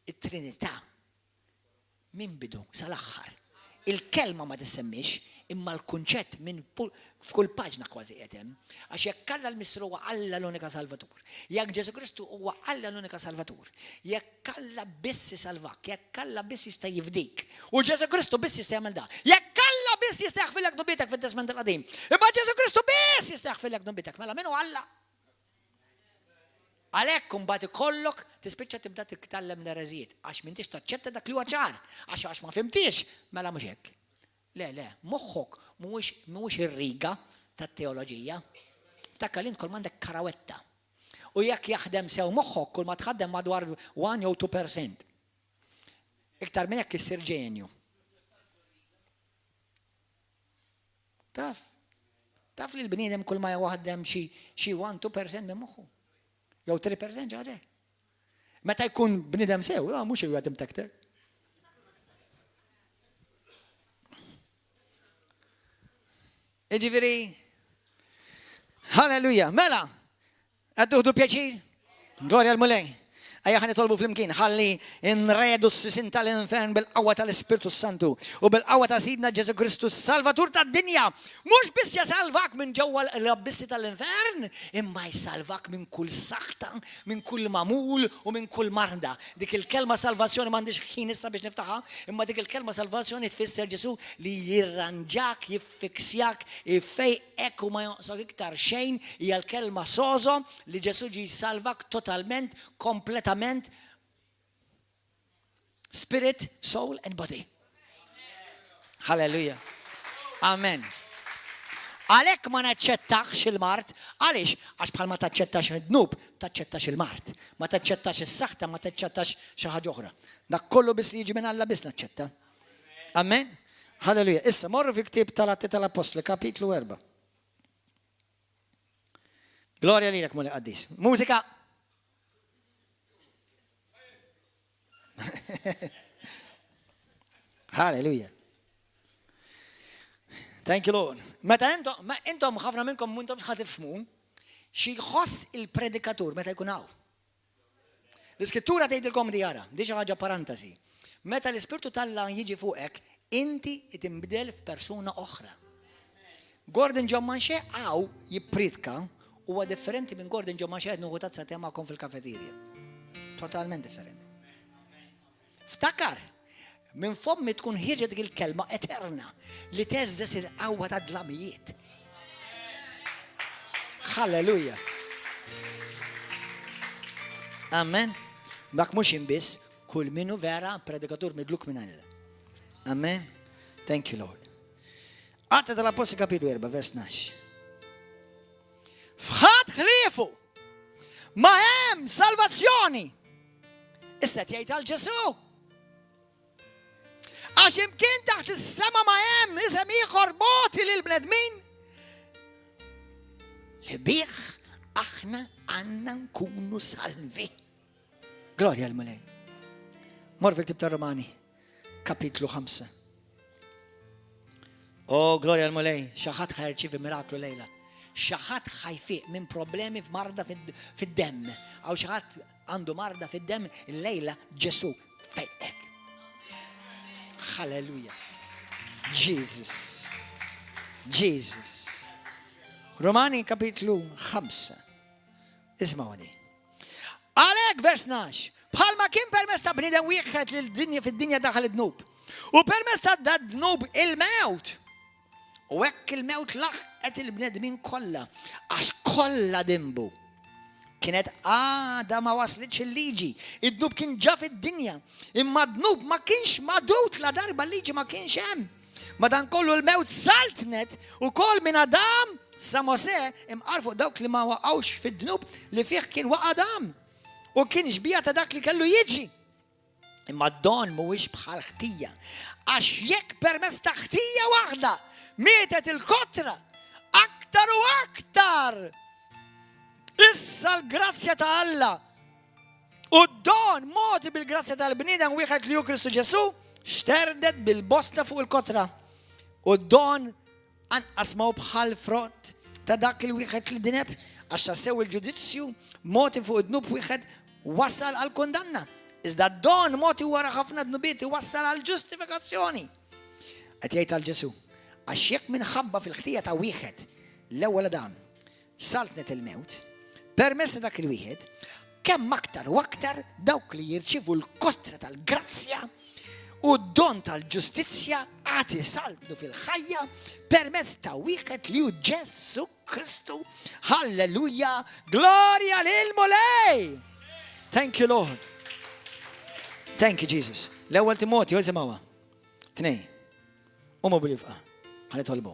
It-Trinità min bidu sal-aħħar il-kelma ma tissemmix, imma l-kunċett minn f'kull paġna kważi qed hemm. Għax jekk Alla l-Mistru huwa Alla l-unika Salvatur, jekk Ġesu Kristu huwa Alla l-unika Salvatur, jekk Alla biss isalvak, jekk Alla biss jista' jifdik, u Ġesu Kristu biss jista' jagħmel da, jekk Alla biss jista' jaħfilek dubietek fit-Testament il-Qadim, imma Ġesu Kristu biss jista' jaħfilek dubietek, mela minnu Alla. Għalhekk imbagħad ikollok tispiċċa tibda tittallem l-ereżijiet għax m'intix taċċetta dak li huwa ċar, għax ma fimtix, mela mhux hekk. Le, moħħok mhuwiex ir-riga tat-teoloġija. Ftakar li kol m'għandek karawetta. U jekk jaħdem sew moħħok kull ma tħaddem madwar 1 jew 2%. Iktar minn hekk issir ġenju. Taf li l-bniedem kull ma jaħdem xi 1-2% minn moħħu. Jew 3% ġara. Meta jkun bniedem sew, mhux jaħdem taktek. Ġifieri, halleluja, mela, għadduħdu pjaċir, glorja l-mulej. Ejja ħan nitolbu fl-imkien, ħalli nredu s-sisin tal-infern bil-qawwa tal-Ispiritu Santu u bil-qawwa ta' Sidna Ġesu Kristu Salvatur tad-dinja. Mhux biss jasalvak minn ġewwa l-abissi tal-infern, imma jsalvak minn kull saħta, minn kull mamul u minn kull marda. Dik il-kelma salvazzjoni m'għandix ħin issa biex niftaħha, imma dik il-kelma salvazzjoni tfisser Ġesu li jirranġak, jiffiksjak, ifejqek u ma jonqsok iktar xejn, hija l-kelma sozo li Ġesu ġi jsalvak totalment, kompletament, spirit, soul and body. Halleluja. Amen. Għalek ma naċċettax il-mart, għalix, għax bħal ma taċċettax id-dnub, taċċettax il-mart. Ma taċċettax is-saħta, ma taċċettax xi ħaġa oħra. Dak kollu biss li jiġi minn Alla biss naċċetta. Amen. Halleluja. Issa morru fi ktieb tal-Atti tal-Apostoli, kapitlu 4. Gloria lilek muli qaddis. Mużika. Halleluja. Thank you, Lord. Meta intom ħafna minnkom intom ħatifhmu xi jħoss il-predikatur meta jkun hawn. L-Iskrittura tgħidilkom di jara, di xi ħaġa parantesi. Meta l-Ispirtu tal-Alla jiġi fuqek, inti tinbidel f'persuna oħra. Gordon John Manche hawn jippridka huwa differenti minn Gordon John Manche qed nuħu tazza temakom fil-kafeterja. Totalment differenti. Ftakar, minn fommi tkun ħirġet il-kelma eterna li teżżes il-qawwa ta' dlamijiet. Halleluja. Amen. Dak mhux inbiss, kull minnu vera predikatur midluk minn Alla. Amen. Thank you, Lord. Atti tal-Apostoli kapitlu 4, vers 12. Fħadd ħliefu ma hemm salvazzjoni. Issa tgħid għal Ġesu. Għax imkien taħt is-sema ma hemm isem ieħor boti lil-bnedmin li bih aħna għandna nkunu salvi. Glorja l-mulej. Mor fil-ktieb tar-Romani, kapitlu 5. Oh, glorja l-mulej, xi ħadd ħajrċievi miraklu lejla. Xi ħadd ħajfiq minn problemi f'marda fid-demm. Aw xi ħadd għandu marda fid-demm illejla Ġesu fejqek. Hallelujah. Jesus. Romani kapitlu 5. Ismaw di. Għalek vers 12. Bħalma kien permess ta' bnidem wieħed lil-dinja fid-dinja daħal id-dnub. U permess ta' d-dnub il-mewt. U hekk il-mewt laħqet il-bnedmin kollha għax kollha dimbu. Kienet għada ma waslitx il-liġi. Id-dnub kien ġa fid-dinja. Imma d-dnub ma kienx madut la darba liġi ma kienx hemm. Madan kollu l-mewt saltnet u koll minn Adam sa Mose imqarfu dawk li ma waqgħux fid-dnub li fih kien waqa' Adam. U kien xbija ta' dak li kellu jiġi. Imma d-don mhuwiex bħal ħtija. Għax jekk permezz ta' ħtija waħda mietet il-kotra aktar u aktar. Issa l-grazzja ta' Alla u d-don moti bil-grazzja tal-bniedem wieħed li hu Kristu Ġesu xterdet bil-bosta fuq il-kotra. U d-don anqas ma bħal frott ta' dak il-wieħed li dineb għax ta' sew il-ġudizzju moti fuq id-dnub wieħed wassal għal kondanna. Iżda d-don moti wara ħafna dnubiet wassal għal ġustifikazzjoni. Qed jgħid għal Ġesu, għax jekk minħabba fil-ħtija ta' wieħed l-ewwel Adam saltnet il-mewt, permezz dak il-wieħed, kemm aktar u aktar dawk li jirċivu l-kotra tal-grazzja u d-don tal-ġustizzja għati saltnu fil-ħajja permezz ta' wieħed li hu Ġesu Kristu. Halleluja! Glorja lil Mulej! Thank you, Lord. Thank you, Jesus. L-ewwel Timotju, isimgħuha. 2. Umu bil-jifqa. Ħanitolbu.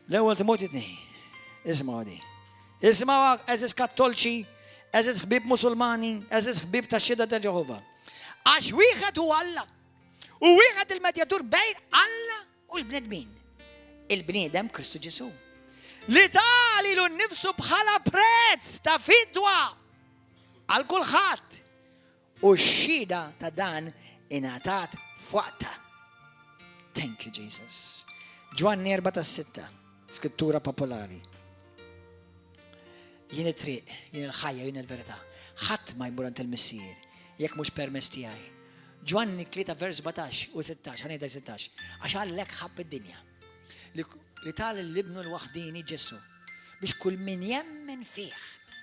L-ewwel Timotju 2. Isma'wa di. Isma'wa eżis kattolċi, eżis ħbib Musulmani, eżis ħbib ta' xhieda ta' Ġehova. Għax wieħed hu Alla. U wieħed il-medjatur bejn Alla u l-bnedmin. Il-bniedem Kristu Ġesu. Li tali lu nnifsu bħala prezz ta' fidwa għal kulħadd. U x-xhieda ta' dan ingħatat f'waqta. Thank you, Jesus. Ġwanni 4:6, skrittura popolari. Jien it-triq, jien il-ħajja, jien il-verità. Ħadd ma jmur ant il-Missier jekk mhux permess tiegħi. Ġwanni 3 vers 17 u 16, ħanejda 16. Għax għalhekk ħabb id-dinja. Li tal l-ibnu l-waħdini Ġesu biex kull min jemmen fih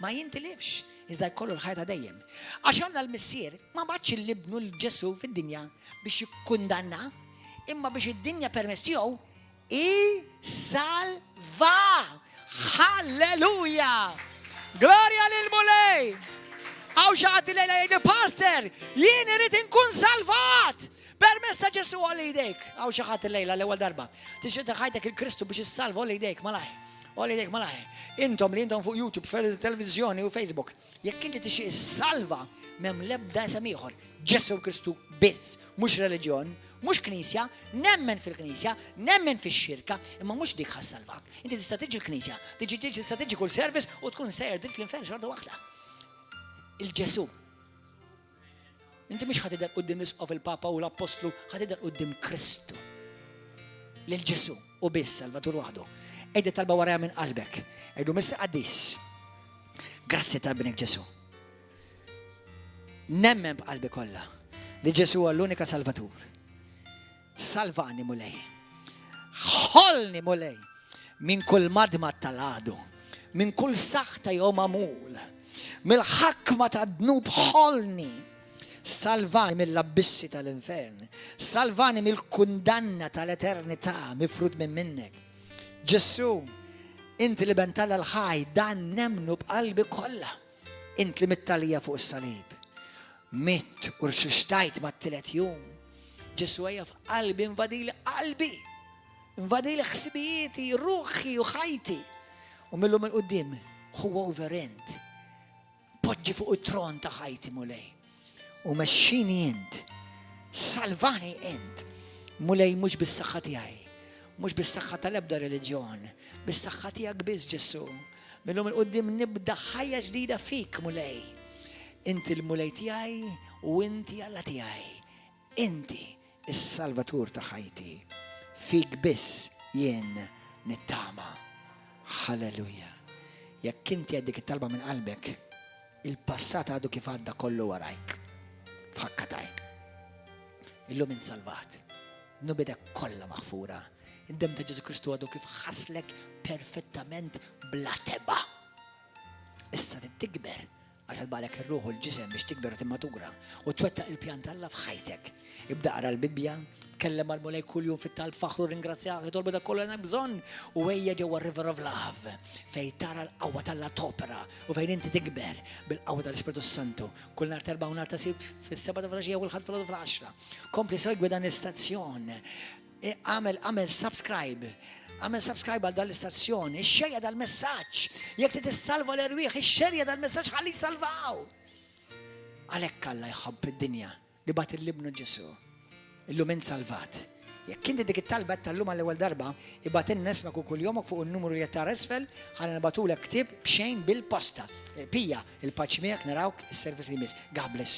ma jintilifx iżda jkollu l-ħajta dejjem. Għax għandna l-Missier ma batx l-ibnu l-Ġesu fid-dinja biex jikkundanna, imma biex id-dinja permess tiegħu salva. Halleluja! Gloria lil Mulej! Għaw xaħti lejla jgħid pastor, jien irid inkun salvat permezz ta' Ġesu għolli jdejk. Għaw xaħti lejla l-ewwel darba. Tixtieq ħajtek il-Kristu biex issalva għolli jdejk malaj. Għolli jdejk malaj. Intom li intom fuq YouTube, televizjoni u Facebook. Jekk inti tixtieq issalva m'hemm l-ebda isem ieħor. Ġesu Kristu biss, mhux reliġjon, mhux knisja, nemmen fil-knisja, nemmen fix-xirka, imma mhux dik ħassalvak. Inti tista' tiġi l-knisja, tista' tiġi kull service u tkun sejjer dritt l-infern xorta waħda. Il-Ġesu. Inti mhux ħatidher quddiem l-isqof il-Papa u l-Apostlu, ħatidher quddiem Kristu. Lil Ġesu u biss Salvatur waħdu. Ejda talba warajja minn qalbek. Ejdu Missa Qaddis. Grazzi tal-binek Ġesu. Nemmen b'qalbi kollha li Ġesu huwa l-unika Salvatur. Salvani Mulej. Ħolni Mulej minn kull madma tal-għadu, minn kull saħta jew magħmul, mill-ħakma ta' dnub ħolni. Salvani mill-abbissi tal-infern. Salvani mill-kundanna tal-eternità mifrud minn minnek. Ġesu, inti li bentalla l-ħaj, dan nemnu b'qalbi kollha. Inti li mittalija fuq is-salib. Mitt u rxixtajt ma' t-tielet jum. Ġesu għajja f'qalbi, invadili ħsibijieti, ruħi u ħajti. U millu minn qudiem, huwa overend. Poġġi fuq it-tron ta' ħajti Mulej. U mexxini int, salvani int. Mulej mhux bis-saħħa tiegħi, mhux bis-saħħa tal-ebda reliġjon, bis-saħħa tiegħek biss Ġesu. Millu minn qudiem nibda ħajja ġdida fik Mulej. Inti l-Mulej tiegħi u inti Alla tiegħi. Inti is-Salvatur ta' ħajti. Fik biss jien nittama. Halleluja. Jekk inti għaddik it-talba minn qalbek, il-passat għadu kif għadda kollu warajk. F'ħakkatajk. Illum insalvat. Nubidek kollha maħfura. Indem ta' Ġesu Kristu għadu kif ħaslek perfettament bla teba. Issa tikber. Għax balek il-ruħu l-ġisem biex tikber u timmatura u twettaq il-pjan tal-la f'ħajtek. Ibda qara l-Bibja, tkellem għal-Mulej kull jum fit-talb faħru ringrazzjah, jitolbu da kollu għana bżonn u għejja ġewwa River of Love fej tara l-qawwa tal-la topera u fejn inti tikber bil-qawwa tal-Ispiritu Santu. Kull nar terba' u nar tasib fis-7 ta' flaġija u l-ħadd fil-għodu fil-10. Kompli segwi dan l-istazzjon. Għamel subscribe għal dal-istazzjoni, ixxerja dal-messaġġ. Jekk titissalva l-irwieħ, ixxerja dal-messaġġ ħalli salvaw. Għalhekk Alla jħobb id-dinja li bat il-libnu Ġesu. Illum insalvat. Jekk inti dik it-talba tal-lum għall-ewwel darba, ibatin nesmak kull jomok fuq in-numru li jattar isfel, ħana nibatulek ktib b'xejn bil-posta. Pija il-paċ miegħek narawk is-service li miss. God bless.